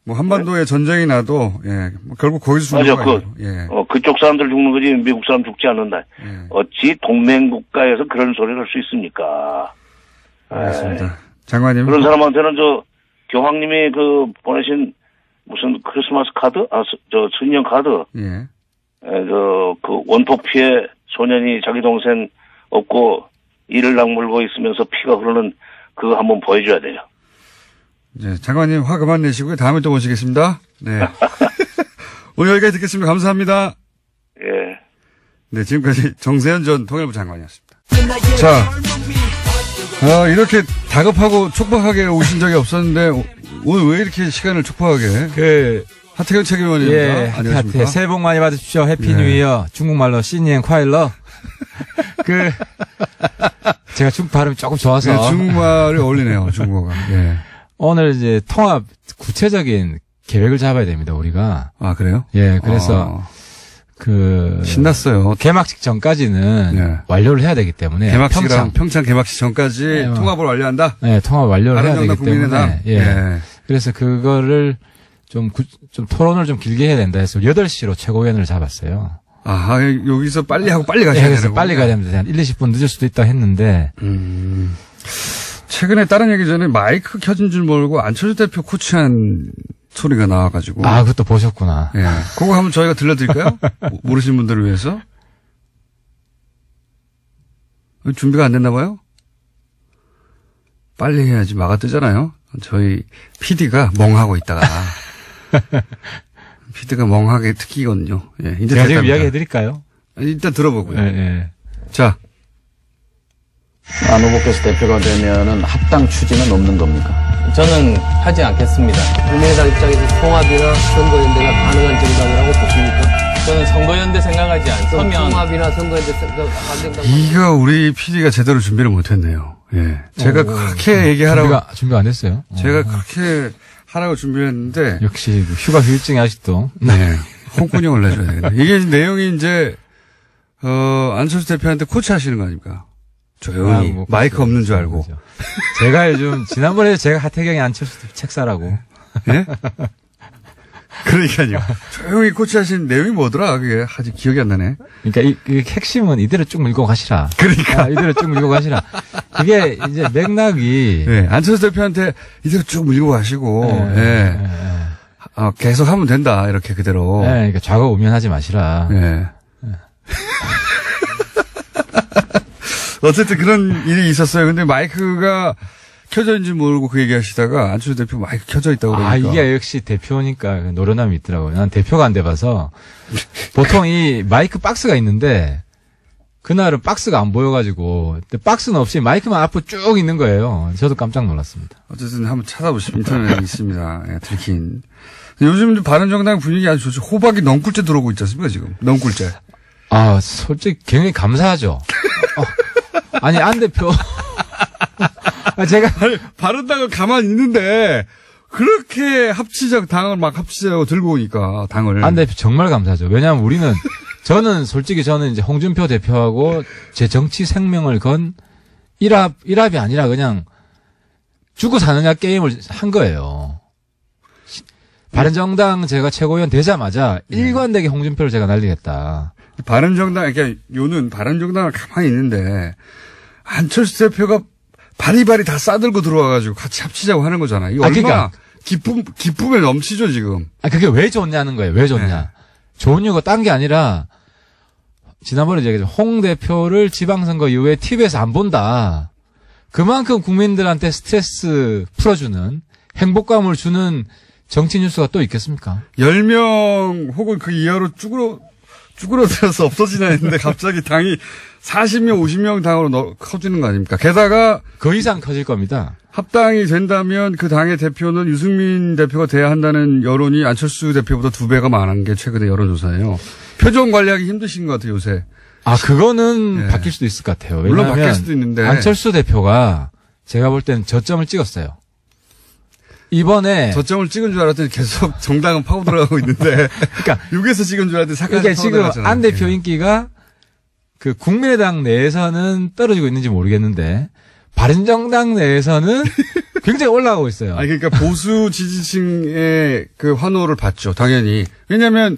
뭐 한반도에 전쟁이 나도 뭐 결국 거기서 죽는 거예요. 그쪽 사람들 죽는 거지 미국 사람 죽지 않는다. 어찌 동맹 국가에서 그런 소리를 할 수 있습니까? 알겠습니다. 장관님. 그런 사람한테는 교황님이 보내신 무슨 크리스마스 카드? 신년 카드. 예. 그 원폭 피해 소년이 자기 동생 업고 이를 악물고 있으면서 피가 흐르는 그거 한번 보여줘야 돼요. 네, 장관님 화 그만 내시고요. 다음에 또 모시겠습니다. 네. 오늘 여기까지 듣겠습니다. 감사합니다. 예. 네, 지금까지 정세현 전 통일부 장관이었습니다. 자, 이렇게 다급하고 촉박하게 오신 적이 없었는데 오늘 왜 이렇게 시간을 촉박하게? 하태경 최고위원입니다. 예, 안녕하십니까? 새해 복 많이 받으십시오. 해피 뉴 이어. 중국말로 신년 콰일러. 제가 중국 발음이 조금 좋아서. 네, 중국말이 어울리네요, 중국어가. 예. 오늘 이제 통합 구체적인 계획을 잡아야 됩니다, 우리가. 아, 그래요? 예, 그래서 신났어요. 개막식 전까지는 완료를 해야 되기 때문에. 평창 개막식 전까지 통합을 완료한다? 네, 통합 완료를 해야 되기 때문에. 예. 그래서 그거를 좀 토론을 좀 길게 해야 된다 해서 8시로 최고위원을 잡았어요. 아, 여기서 빨리 하고 빨리 가셔야 되는 그래서 빨리 가야 됩니다. 한 1, 20분 늦을 수도 있다 했는데. 최근에 다른 얘기 전에 마이크 켜진 줄 모르고 안철수 대표 코치한 소리가 나와가지고. 아, 그것도 보셨구나. 예. 그거 한번 저희가 들려드릴까요? 모르시는 분들을 위해서. 준비가 안 됐나 봐요? 빨리 해야지 막아 뜨잖아요. 저희 PD가 멍하고 있다가. PD가 멍하게 특기거든요. 예. 이제 제가 지금 이야기 해드릴까요? 일단 들어보고요. 예. 자. 안 후보께서 대표가 되면은 합당 추진은 없는 겁니까? 저는 하지 않겠습니다. 국민의당 입장에서 통합이나 선거연대가 가능한 정당이라고 보십니까? 저는 선거연대 생각하지 않으면 통합이나 선거연대 생각 안 된다고. 이거 우리 PD가 제대로 준비를 못했네요. 예, 제가 그렇게 얘기하라고 준비가 안 됐어요. 제가 그렇게 하라고 준비했는데 역시 휴가 휴일증이 아직도 네 홍군형을 내줘야 되겠네. 이게 내용이 이제 안철수 대표한테 코치하시는 거 아닙니까? 조용히 마이크 없는 줄 알고. 제가 요즘 지난번에 제가 하태경이 안철수 책 사라고. 예? 그러니까요. 조용히 코치하신 내용이 뭐더라? 그게 아직 기억이 안 나네. 그러니까 이 핵심은 이대로 쭉 밀고 가시라. 그러니까 이대로 쭉 밀고 가시라. 이게 이제 맥락이 안철수 대표한테 이대로 쭉 밀고 가시고 계속 하면 된다. 이렇게 그대로. 그러니까 좌고우면하지 마시라. 어쨌든 그런 일이 있었어요. 근데 마이크가 켜져 있는지 모르고 그 얘기 하시다가 안철수 대표 마이크 켜져 있다고 그러니까. 이게 역시 대표니까 노련함이 있더라고요. 난 대표가 안 돼봐서. 보통 이 마이크 박스가 있는데 그날은 박스가 안 보여가지고 박스는 없이 마이크만 앞으로 쭉 있는 거예요. 저도 깜짝 놀랐습니다. 어쨌든 한번 찾아보시면 인터넷에 있습니다. 들킨. 요즘 바른정당 분위기 아주 좋죠. 호박이 넝굴째 들어오고 있지 않습니까 지금. 넝굴째. 솔직히 굉장히 감사하죠. 아니 안 대표 제가 바른당은 가만히 있는데 그렇게 당을 막 합치자고 들고 오니까 당을 안 대표 정말 감사하죠. 왜냐하면 저는 솔직히 이제 홍준표 대표하고 제 정치 생명을 건 일합이 아니라 그냥 죽고 사느냐 게임을 한 거예요. 바른정당 제가 최고위원 되자마자 일관되게 홍준표를 제가 날리겠다. 바른정당, 그러니까 요는 바른정당을 가만히 있는데 안철수 대표가 바리바리 다 싸들고 들어와가지고 같이 합치자고 하는 거잖아. 이거 얼마나 기쁨에 넘치죠 지금. 그게 왜 좋냐는 거예요. 왜 좋냐. 좋은 이유가 딴 게 아니라 지난번에 얘기했죠. 홍 대표를 지방선거 이후에 TV에서 안 본다. 그만큼 국민들한테 스트레스 풀어주는 행복감을 주는 정치 뉴스가 또 있겠습니까? 10명 혹은 그 이하로 쭈그러들어서 없어지나 했는데 갑자기 당이 40명, 50명 당으로 커지는 거 아닙니까? 게다가 그 이상 커질 겁니다. 합당이 된다면 그 당의 대표는 유승민 대표가 돼야 한다는 여론이 안철수 대표보다 2배가 많은 게 최근의 여론조사예요. 표정 관리하기 힘드신 것 같아요, 요새. 그거는 네. 바뀔 수도 있을 것 같아요. 물론 왜냐하면 바뀔 수도 있는데. 안철수 대표가 제가 볼 때는 저점을 찍었어요. 이번에 저점을 찍은 줄 알았더니 계속 정당은 파고 들어가고 있는데. 그러니까 6에서 찍은 줄 알았더니 사까지 이게 파고 지금 들어갔잖아요. 안 대표 인기가 그 국민의당 내에서는 떨어지고 있는지 모르겠는데 바른정당 내에서는 굉장히 올라가고 있어요. 아니, 그러니까 보수 지지층의 그 환호를 받죠, 당연히. 왜냐면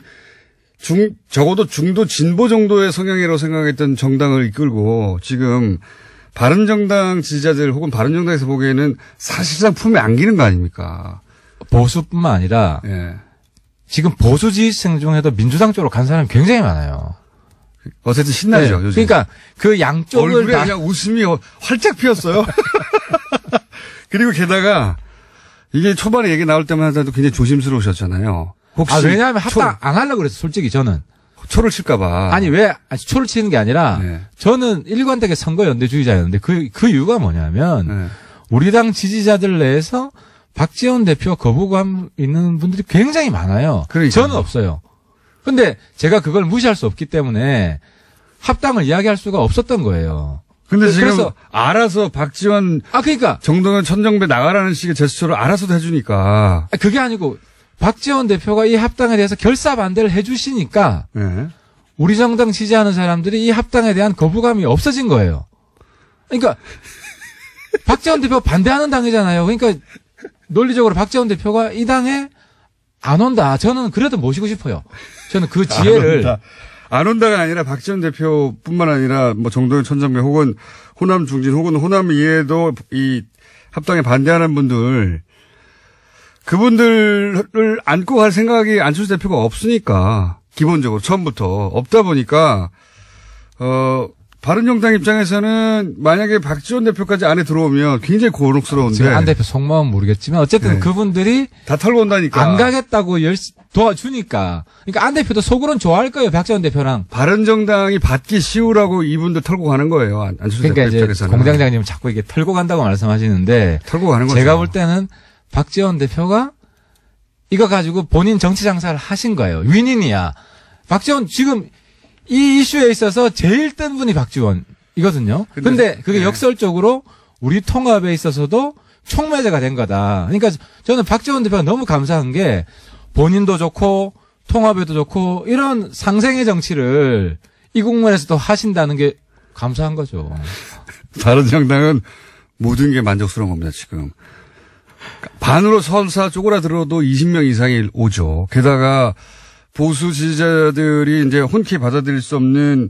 적어도 중도 진보 정도의 성향이라고 생각했던 정당을 이끌고 지금 바른정당 지지자들 혹은 바른정당에서 보기에는 사실상 품에 안기는 거 아닙니까? 보수뿐만 아니라 예. 지금 보수 지지층 중에도 민주당 쪽으로 간 사람이 굉장히 많아요. 어쨌든 신나죠, 네. 요즘. 그러니까 그 양쪽을 얼굴에 다 그냥 웃음이 활짝 피었어요. 그리고 게다가 이게 초반에 얘기 나올 때마다 굉장히 조심스러우셨잖아요. 혹시 왜냐하면 합당 안 하려고 그랬어, 솔직히 저는. 초를 칠까봐. 아니, 초를 치는 게 아니라, 네. 저는 일관되게 선거연대주의자였는데, 그 이유가 뭐냐면, 네. 우리 당 지지자들 내에서 박지원 대표 거부감 있는 분들이 굉장히 많아요. 그러니까요. 저는 없어요. 근데 제가 그걸 무시할 수 없기 때문에 합당을 이야기할 수가 없었던 거예요. 근데 지금 그래서 알아서 박지원 그러니까 정동현 천정배 나가라는 식의 제스처를 알아서도 해주니까. 그게 아니고 박지원 대표가 이 합당에 대해서 결사 반대를 해주시니까 네. 우리 정당 지지하는 사람들이 이 합당에 대한 거부감이 없어진 거예요. 그러니까 박지원 대표 반대하는 당이잖아요. 그러니까 논리적으로 박지원 대표가 이 당에 안 온다. 저는 그래도 모시고 싶어요. 저는 그 지혜를 안 온다가 아니라 박지원 대표뿐만 아니라 뭐 정동현 천정배 혹은 호남 중진 혹은 호남 이외에도 이 합당에 반대하는 분들 그분들을 안고 갈 생각이 안철수 대표가 없으니까 기본적으로 처음부터 없다 보니까 바른정당 입장에서는 만약에 박지원 대표까지 안에 들어오면 굉장히 곤혹스러운데 지금 안 대표 속마음 모르겠지만 어쨌든 네. 그분들이 다 털고 온다니까 안 가겠다고 도와주니까 그러니까 안 대표도 속으로는 좋아할 거예요. 박지원 대표랑. 바른정당이 받기 쉬우라고 이분들 털고 가는 거예요. 안철수 그러니까 대표 이제 입장에서는. 공장장님 자꾸 이게 털고 간다고 말씀하시는데 털고 가는 거죠. 제가 볼 때는 박지원 대표가 이거 가지고 본인 정치 장사를 하신 거예요. 윈윈이야. 박지원 지금 이 이슈에 있어서 제일 뜬 분이 박지원이거든요. 근데 그게 네. 역설적으로 우리 통합에 있어서도 촉매제가 된 거다. 그러니까 저는 박지원 대표가 너무 감사한 게 본인도 좋고 통합에도 좋고 이런 상생의 정치를 이 국면에서도 하신다는 게 감사한 거죠. 바른정당은 모든 게 만족스러운 겁니다, 지금. 반으로 설사 쪼그라들어도 20명 이상이 오죠. 게다가 보수 지지자들이 이제 흔쾌히 받아들일 수 없는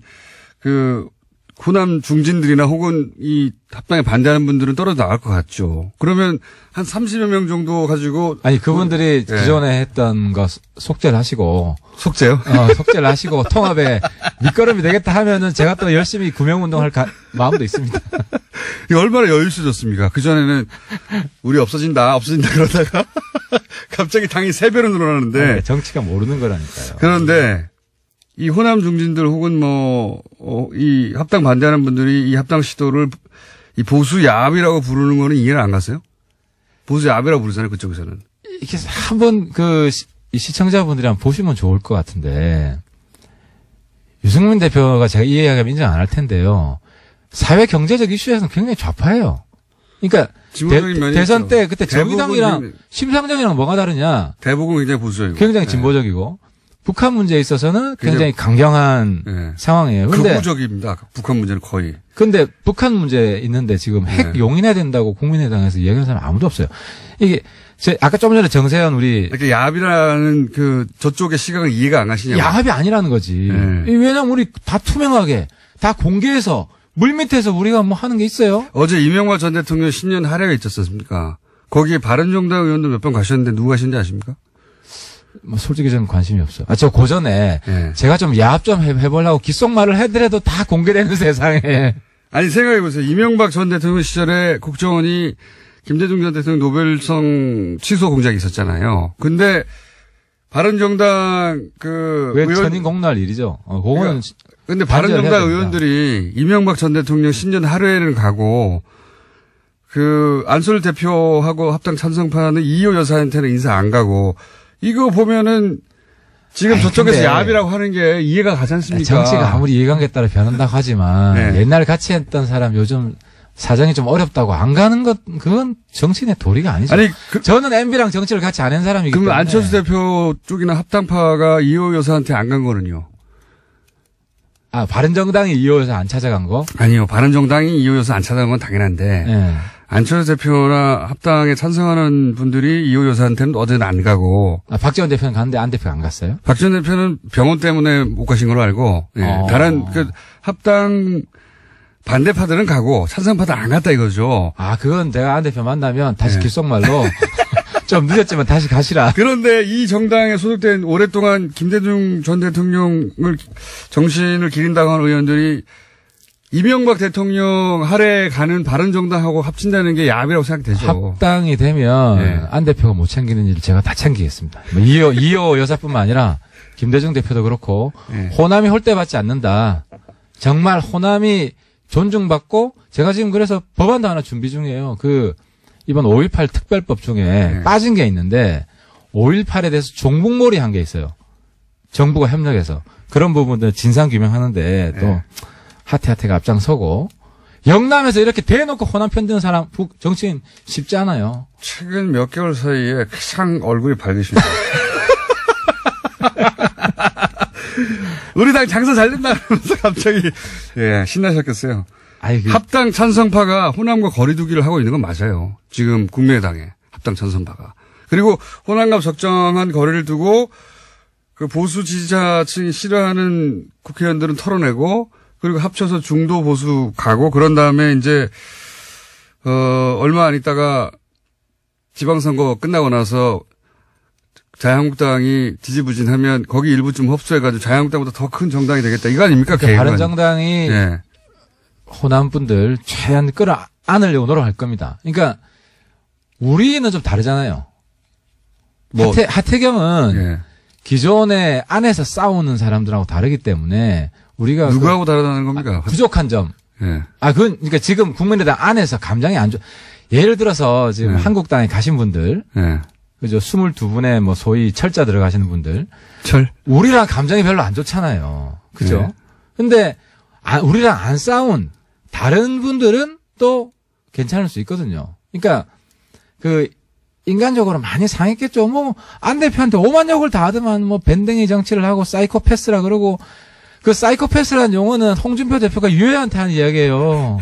그 호남 중진들이나 혹은 이 합당에 반대하는 분들은 떨어져 나갈 것 같죠. 그러면 한 30여 명 정도 가지고. 아니, 그분들이 네. 기존에 했던 거 속죄를 하시고. 속죄요? 속죄를 하시고 통합에 밑거름이 되겠다 하면은 제가 또 열심히 구명운동할 마음도 있습니다. 이거 얼마나 여유 있어졌습니까? 그전에는 우리 없어진다 그러다가 갑자기 당이 3배로 늘어나는데. 정치가 모르는 거라니까요. 그런데 이 호남 중진들 혹은 이 합당 반대하는 분들이 이 합당 시도를 이 보수 야합이라고 부르는 거는 이해를 안 갔어요? 보수 야합이라고 부르잖아요, 그쪽에서는. 이렇게 한번 이 시청자분들이랑 보시면 좋을 것 같은데 유승민 대표가 제가 이 이야기하면 인정 안 할 텐데요. 사회 경제적 이슈에서는 굉장히 좌파예요. 그러니까 진보적인 면이 대선 있죠. 때 그때 정의당이랑 심상정이랑 뭐가 다르냐? 대부분 굉장히 보수적이고. 굉장히 진보적이고 북한 문제에 있어서는 굉장히 강경한 네. 상황이에요. 근데 극우적입니다. 북한 문제는 거의. 근데 북한 문제 있는데 지금 핵 네. 용인해야 된다고 국민의당에서 얘기하는 사람 아무도 없어요. 이게 아까 좀 전에 정세현 우리 이렇게 야합이라는 저쪽의 시각을 이해가 안 가시냐고. 야합이 아니라는 거지. 네. 왜냐면 우리 다 투명하게 다 공개해서 물밑에서 우리가 뭐 하는 게 있어요? 어제 이명박 전 대통령 신년 할애가 있었습니까? 거기에 바른정당 의원도 몇 번 가셨는데 누구 가셨는지 아십니까? 뭐 솔직히 저는 관심이 없어요. 저 고전에 네. 제가 좀 야합 좀 해보려고 귓속말을 해더라도 다 공개되는 세상에. 아니 생각해보세요. 이명박 전 대통령 시절에 국정원이 김대중 전 대통령 노벨상 취소 공작이 있었잖아요. 근데 바른정당 왜 천인 공날 일이죠. 그거는. 근데 바른정당 의원들이 이명박 전 대통령 신년 하루에는 가고 안철수 대표하고 합당 찬성파는 이호 여사한테는 인사 안 가고 이거 보면은 지금 저쪽에서 야합이라고 하는 게 이해가 가지 않습니까? 정치가 아무리 이해관계에 따라 변한다고 하지만 네. 옛날에 같이 했던 사람 요즘 사정이 좀 어렵다고 안 가는 것 그건 정치인의 도리가 아니죠. 아니 저는 MB랑 정치를 같이 안 한 사람이기 때문에. 그럼 안철수 대표 쪽이나 합당파가 이호 여사한테 안 간 거는요? 바른정당이 이호 여사 안 찾아간 거? 아니요. 바른정당이 이호 여사 안 찾아간 건 당연한데 네. 안철수 대표나 합당에 찬성하는 분들이 이호 여사한테는 어제는 안 가고. 박지원 대표는 갔는데 안 대표가 안 갔어요? 박지원 대표는 병원 때문에 못 가신 걸로 알고, 다른 합당 반대파들은 가고 찬성파들 안 갔다 이거죠. 그건 내가 안 대표 만나면 다시 귓속말로 좀 늦었지만 다시 가시라. 그런데 이 정당에 소속된 오랫동안 김대중 전 대통령을 정신을 기린다고 하는 의원들이 이명박 대통령 하래 가는 바른정당하고 합친다는 게 야합이라고 생각되죠. 합당이 되면 안 대표가 못 챙기는 일 제가 다 챙기겠습니다. 이호 여사뿐만 아니라 김대중 대표도 그렇고 호남이 홀대받지 않는다. 정말 호남이 존중받고 제가 지금 그래서 법안도 하나 준비 중이에요. 이번 5.18 특별법 중에 빠진 게 있는데 5.18에 대해서 종북몰이 한 게 있어요. 정부가 협력해서. 그런 부분들 진상 규명하는데 또 하태하태가 앞장서고 영남에서 이렇게 대놓고 호남 편드는 사람 정치인 쉽지 않아요. 최근 몇 개월 사이에 가장 얼굴이 밝으십니다. 우리 당 장사 잘 된다 그러면서 갑자기 신나셨겠어요. 합당 찬성파가 호남과 거리두기를 하고 있는 건 맞아요. 지금 국민의당에 합당 찬성파가. 그리고 호남과 적정한 거리를 두고 보수 지지자층이 싫어하는 국회의원들은 털어내고 그리고 합쳐서 중도 보수 가고 그런 다음에 이제 얼마 안 있다가 지방선거 끝나고 나서 자유한국당이 지지부진하면 거기 일부쯤 흡수해가지고 자유한국당보다 더 큰 정당이 되겠다. 이거 아닙니까? 그러니까 바른정당이 호남 분들 최대한 끌어안으려고 노력할 겁니다. 그러니까 우리는 좀 다르잖아요. 하태경은 기존에 안에서 싸우는 사람들하고 다르기 때문에 우리가 누구하고 다르다는 겁니까? 부족한 점. 그러니까 지금 국민의당 안에서 감정이 안 좋아. 예를 들어서 지금 한국당에 가신 분들, 그죠? 22분의 소위 철자 들어가시는 분들, 우리랑 감정이 별로 안 좋잖아요. 그죠? 근데 우리랑 안 싸운 다른 분들은 또 괜찮을 수 있거든요. 그러니까 인간적으로 많이 상했겠죠. 안 대표한테 오만 욕을 다 하더만 밴댕이 정치를 하고 사이코패스라 그러고 사이코패스라는 용어는 홍준표 대표가 유해한테 하는 이야기예요.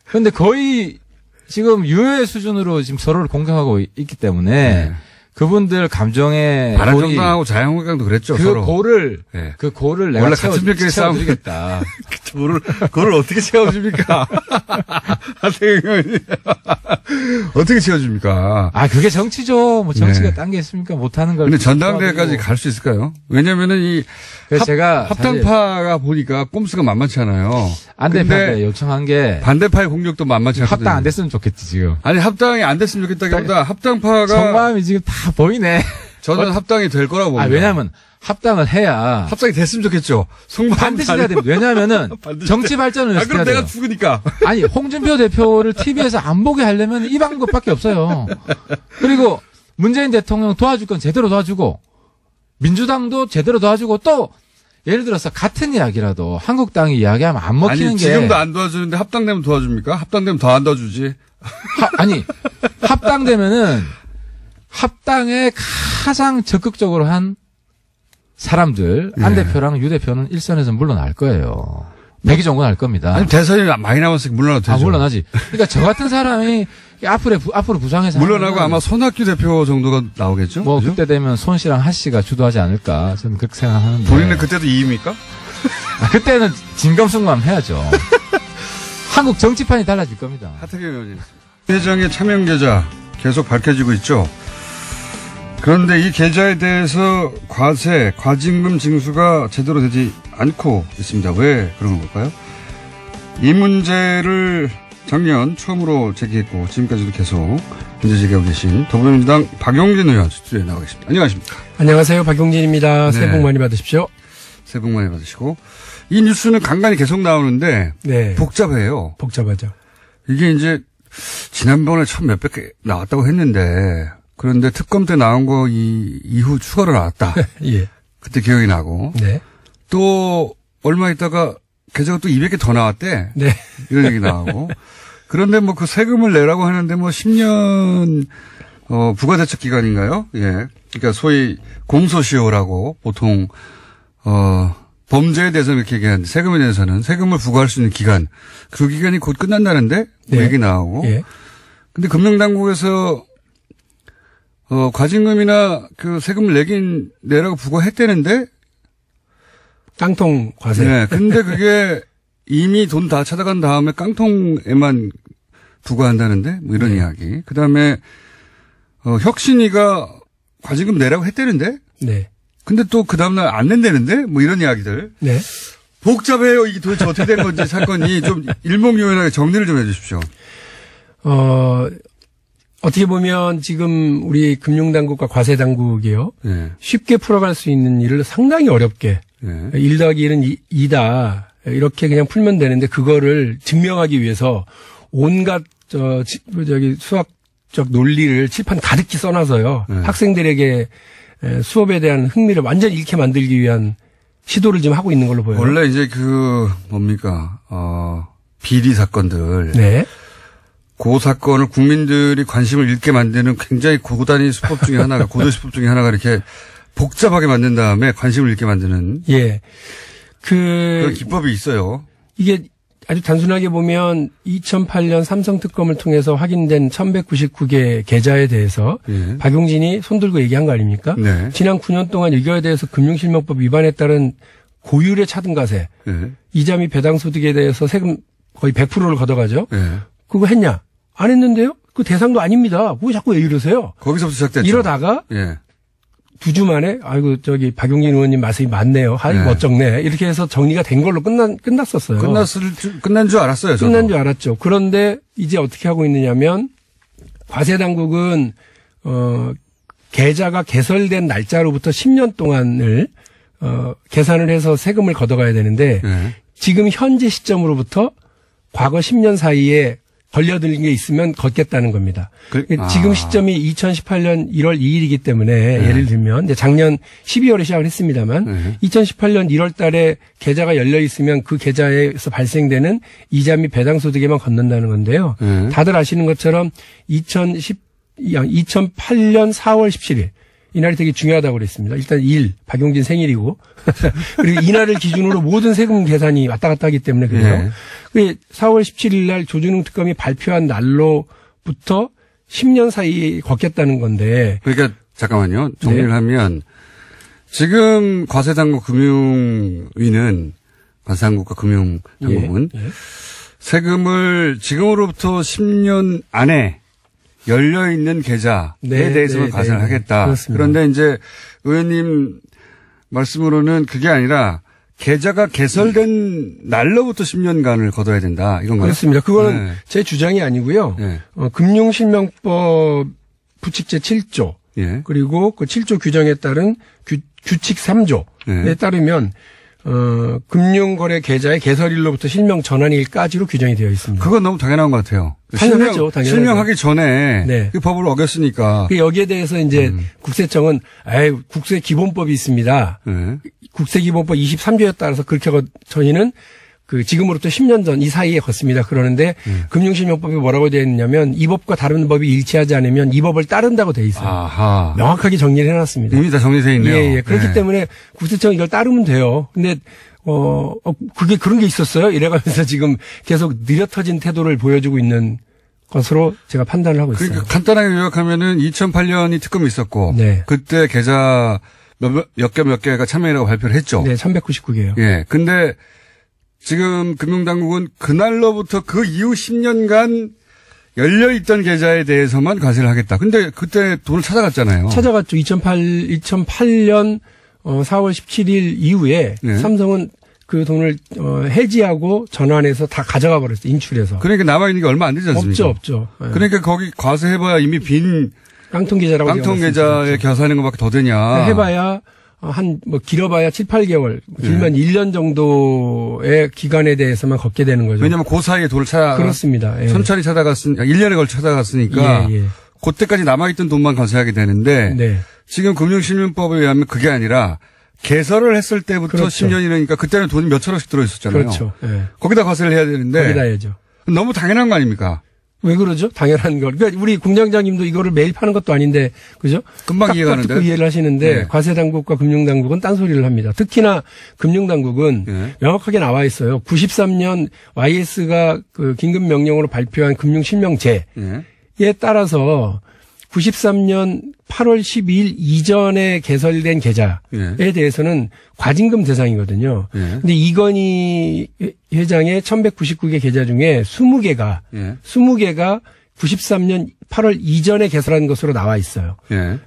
그런데 거의 지금 유해 수준으로 지금 서로를 공격하고 있기 때문에 그분들 감정에 바른정당하고 자유한국당도 그랬죠. 서로. 고를 내가 원래 같은 편끼리 싸움이겠다. 고를 어떻게 채워줍니까? 어떻게 채워줍니까? 그게 정치죠. 정치가 딴 게 있습니까? 못하는 걸. 근데 전당대회까지 갈 수 있을까요? 왜냐면은 제가 합당파가 보니까 꼼수가 만만치 않아요. 안 대표한테 요청한 게 반대파의 공격도 만만치 않거든요. 합당 안 됐으면 좋겠지 지금. 아니 합당이 안 됐으면 좋겠다기보다 합당파가 속마음이 지금 다 보이네. 저는 합당이 될 거라고 봅니다. 왜냐하면 합당을 해야 합당이 됐으면 좋겠죠. 반드시 해야 됩니다. 왜냐하면은 정치 발전을 위해서 그럼 내가 죽으니까. 아니 홍준표 대표를 TV에서 안 보게 하려면 이 방법밖에 없어요. 그리고 문재인 대통령 도와줄 건 제대로 도와주고 민주당도 제대로 도와주고 또 예를 들어서 같은 이야기라도 한국당이 이야기하면 안 먹히는 게. 지금도 안 도와주는데 합당되면 도와줍니까? 합당되면 더 안 도와주지. 합당되면은 합당에 가장 적극적으로 한 사람들, 안 대표랑 유 대표는 일선에서 물러날 거예요. 백의종군할 겁니다. 대선이 많이 남았으니까 물러나도 되죠. 물러나지. 그러니까 저 같은 사람이 앞으로 부상해서 물러나고 아마 손학규 대표 정도가 나오겠죠? 그죠? 그때 되면 손 씨랑 하 씨가 주도하지 않을까 저는 그렇게 생각하는데. 본인은 그때도 2위입니까? 그때는 진검승만 해야죠. 한국 정치판이 달라질 겁니다. 하태경 의원님. 회장의 차명 계좌 계속 밝혀지고 있죠. 그런데 이 계좌에 대해서 과징금 징수가 제대로 되지 않고 있습니다. 왜 그런 걸까요? 이 문제를 작년 처음으로 제기했고 지금까지도 계속 문제 제기하고 계신 더불어민주당 박용진 의원 스튜디오에 나와 계십니다. 안녕하십니까? 안녕하세요. 박용진입니다. 네. 새해 복 많이 받으십시오. 새해 복 많이 받으시고. 이 뉴스는 간간히 계속 나오는데 네. 복잡해요. 복잡하죠. 이게 이제 지난번에 첫 몇백 개 나왔다고 했는데 그런데 특검 때 나온 거 이후 추가로 나왔다. 예. 그때 기억이 나고. 네. 또 얼마 있다가 계좌가 또 200개 더 나왔대. 네. 이런 얘기 나오고. 그런데 뭐 그 세금을 내라고 하는데 뭐 10년 부가대책 기간인가요? 예. 그러니까 소위 공소시효라고 보통 범죄에 대해서 이렇게 얘기하는데 세금에 대해서는 세금을 부과할 수 있는 기간 그 기간이 곧 끝난다는데 뭐 네. 얘기 나오고. 예. 근데 금융당국에서 과징금이나 그 세금을 내라고 부과했다는데 깡통 과세. 네. 근데 그게 이미 돈 다 찾아간 다음에 깡통에만 부과한다는데 뭐 이런 네. 이야기. 그다음에 혁신이가 과징금 내라고 했다는데 네. 근데 또 그 다음날 안 낸다는데 뭐 이런 이야기들. 네. 복잡해요. 이게 도대체 어떻게 된 건지 사건이 좀 일목요연하게 정리를 좀 해 주십시오. 어떻게 보면 지금 우리 금융당국과 과세당국이요. 네. 쉽게 풀어갈 수 있는 일을 상당히 어렵게 네. 1 더하기 1은 2다. 이렇게 그냥 풀면 되는데 그거를 증명하기 위해서 온갖 수학적 논리를 칠판 가득히 써놔서요. 네. 학생들에게 수업에 대한 흥미를 완전히 잃게 만들기 위한 시도를 지금 하고 있는 걸로 보여요. 원래 이제 뭡니까 비리 사건들. 네. 그 사건을 국민들이 관심을 잃게 만드는 굉장히 고단위 수법 중에 하나가 고도 수법 중에 하나가 이렇게 복잡하게 만든 다음에 관심을 잃게 만드는. 예. 그런 기법이 있어요. 이게 아주 단순하게 보면 2008년 삼성 특검을 통해서 확인된 1199개 계좌에 대해서 예. 박용진이 손들고 얘기한 거 아닙니까? 네. 지난 9년 동안 이거에 대해서 금융실명법 위반에 따른 고율의 차등과세, 예. 이자 및 배당소득에 대해서 세금 거의 100%를 걷어가죠. 예. 그거 했냐? 안 했는데요? 그 대상도 아닙니다. 왜 자꾸 왜 이러세요? 거기서부터 시작됐죠. 이러다가 예. 2주 만에 아이고 박용진 의원님 말씀이 많네요. 아이 네. 멋쩍네. 이렇게 해서 정리가 된 걸로 끝났었어요. 끝난 줄 알았어요. 저도. 끝난 줄 알았죠. 그런데 이제 어떻게 하고 있느냐면 과세당국은 계좌가 개설된 날짜로부터 10년 동안을 계산을 해서 세금을 걷어가야 되는데 네. 지금 현재 시점으로부터 과거 10년 사이에 걸려들린 게 있으면 걷겠다는 겁니다. 지금 시점이 2018년 1월 2일이기 때문에 예를 들면 이제 작년 12월에 시작을 했습니다만 2018년 1월 달에 계좌가 열려 있으면 그 계좌에서 발생되는 이자 및 배당소득에만 걷는다는 건데요. 다들 아시는 것처럼 2008년 4월 17일 이날이 되게 중요하다고 그랬습니다. 일단 박용진 생일이고 그리고 이날을 기준으로 모든 세금 계산이 왔다 갔다 하기 때문에 그래요. 네. 4월 17일 날 조준웅 특검이 발표한 날로부터 10년 사이에 걷겠다는 건데. 그러니까 잠깐만요. 정리를 네. 하면 지금 과세당국 금융위는 과세당국과 금융당국은 세금을 지금으로부터 10년 안에 열려있는 계좌에 대해서만 과세를 하겠다. 그렇습니다. 그런데 이제 의원님 말씀으로는 그게 아니라 계좌가 개설된 날로부터 10년간을 걷어야 된다. 이건가요? 그렇습니다. 그거는 제 주장이 아니고요. 금융실명법 부칙제 7조 그리고 그 7조 규정에 따른 규칙 3조에 따르면 금융거래 계좌의 개설일로부터 실명 전환일까지로 규정이 되어 있습니다. 그건 너무 당연한 것 같아요. 당연하죠. 실명하기 전에 그 법을 어겼으니까. 여기에 대해서 이제 국세청은 국세기본법이 있습니다. 국세기본법 23조에 따라서 그렇게 저희는 그 지금으로부터 10년 전 이 사이에 걷습니다. 그러는데 금융실명법이 뭐라고 되어 있냐면 이 법과 다른 법이 일치하지 않으면 이 법을 따른다고 되어 있어요. 아하. 명확하게 정리를 해놨습니다. 이미 다 정리되어 있네요. 예. 그렇기 때문에 국세청이 이걸 따르면 돼요. 근데 그게 그런 게 있었어요. 이래가면서 지금 계속 느려터진 태도를 보여주고 있는 것으로 제가 판단을 하고 있어요. 그러니까 간단하게 요약하면은 2008년이 특검이 있었고 그때 계좌 몇 개가 참여이라고 발표를 했죠. 네, 1199개요. 예. 근데 지금 금융당국은 그날로부터 그 이후 10년간 열려있던 계좌에 대해서만 과세를 하겠다. 근데 그때 돈을 찾아갔잖아요. 찾아갔죠. 2008년 4월 17일 이후에 삼성은 그 돈을 해지하고 전환해서 다 가져가 버렸어요. 인출해서. 그러니까 남아있는 게 얼마 안 되지 않습니까? 없죠. 네. 그러니까 거기 과세해봐야 이미 빈 깡통 계좌에 계산하는 것밖에 더 되냐. 해봐야 길어봐야 7, 8개월, 길면 1년 정도의 기간에 대해서만 걷게 되는 거죠. 왜냐면 그 사이에 돈을 그렇습니다. 예. 천천히 찾아갔으니까, 1년에 걸쳐 찾아갔으니까, 그때까지 남아있던 돈만 과세하게 되는데, 네. 지금 금융실명법에 의하면 그게 아니라, 개설을 했을 때부터 그렇죠. 10년이니까 그때는 돈이 몇천 원씩 들어있었잖아요. 그렇죠. 예. 거기다 과세를 해야 되는데. 거기다 해야죠. 너무 당연한 거 아닙니까? 왜 그러죠? 당연한 걸. 그러니까 우리 공장장님도 이거를 매일 파는 것도 아닌데, 그죠? 금방 이해가는데. 이해를 하시는데, 네. 과세당국과 금융당국은 딴소리를 합니다. 특히나 금융당국은 네. 명확하게 나와 있어요. 93년 YS가 그 긴급명령으로 발표한 금융실명제에 네. 따라서 93년 8월 12일 이전에 개설된 계좌에 대해서는 과징금 대상이거든요. 근데 이건희 회장의 1199개 계좌 중에 20개가 93년 8월 이전에 개설한 것으로 나와 있어요.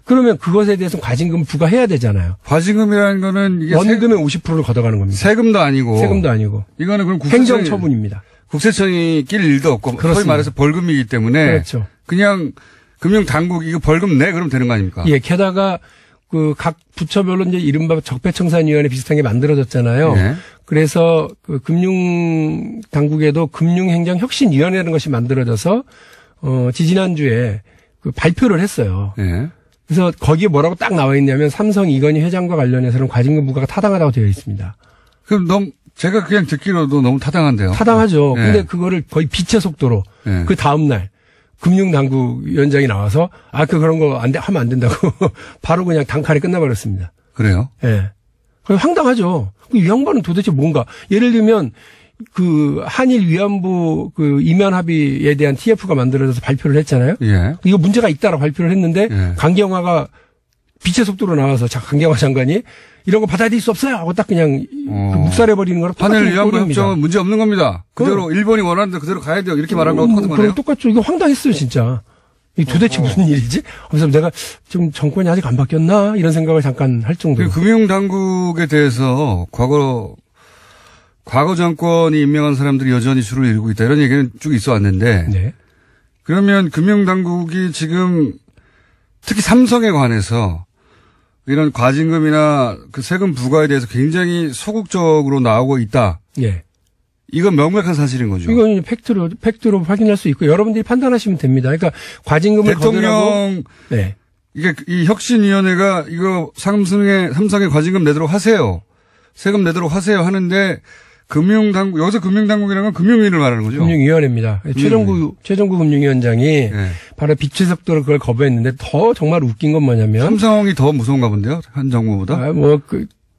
그러면 그것에 대해서 과징금 부과해야 되잖아요. 과징금이라는 거는 이게 원금의 50%를 걷어가는 겁니다. 세금도 아니고. 이거는 그럼 행정처분입니다. 국세청이 낄 일도 없고. 그렇습니다. 소위 말해서 벌금이기 때문에. 그렇죠. 그냥 금융당국 이거 벌금 내 그러면 되는 거 아닙니까? 예, 게다가 그 각 부처별로 이제 이른바 적폐청산위원회 비슷한 게 만들어졌잖아요. 그래서 그 금융당국에도 금융행정혁신위원회라는 것이 만들어져서 지지난주에 그 발표를 했어요. 그래서 거기에 뭐라고 딱 나와 있냐면 삼성 이건희 회장과 관련해서는 과징금 부과가 타당하다고 되어 있습니다. 그럼 제가 그냥 듣기로도 너무 타당한데요. 타당하죠. 근데 그거를 거의 빛의 속도로 그 다음 날 금융당국 위원장이 나와서 그런 거 하면 안 된다고 바로 그냥 단칼에 끝나버렸습니다. 그래요? 예. 황당하죠. 이 양반은 도대체 뭔가 예를 들면 그 한일 위안부 그 이면 합의에 대한 TF가 만들어져서 발표를 했잖아요. 이거 문제가 있다라고 발표를 했는데 강경화가 빛의 속도로 나와서 강경화 장관이 이런 거 받아들일 수 없어요 하고 딱 그냥 묵살해버리는 거랑 똑같은 한일 위안부 협정은 문제 없는 겁니다. 그대로 일본이 원하는데 그대로 가야 돼요. 이렇게 말한 거 똑같은 거네요. 똑같죠. 이거 황당했어요 진짜. 이게 도대체 무슨 일이지? 그래서 내가 좀 정권이 아직 안 바뀌었나 이런 생각을 잠깐 할 정도로. 금융당국에 대해서 과거 정권이 임명한 사람들이 여전히 줄을 이루고 있다 이런 얘기는 쭉 있어 왔는데 그러면 금융당국이 지금 특히 삼성에 관해서 이런 과징금이나 그 세금 부과에 대해서 굉장히 소극적으로 나오고 있다. 이건 명백한 사실인 거죠. 이건 팩트로 확인할 수 있고 여러분들이 판단하시면 됩니다. 그러니까 과징금을 대통령 이게 이 혁신위원회가 이거 삼성에 과징금 내도록 하세요. 세금 내도록 하세요 하는데 금융당국 여기서 금융당국이라는 건 금융위를 말하는 거죠. 금융위원회입니다. 최종구 금융위원장이 바로 빛의 속도로 그걸 거부했는데 더 정말 웃긴 건 뭐냐면 삼성이 더 무서운가 본데요. 한 정부보다.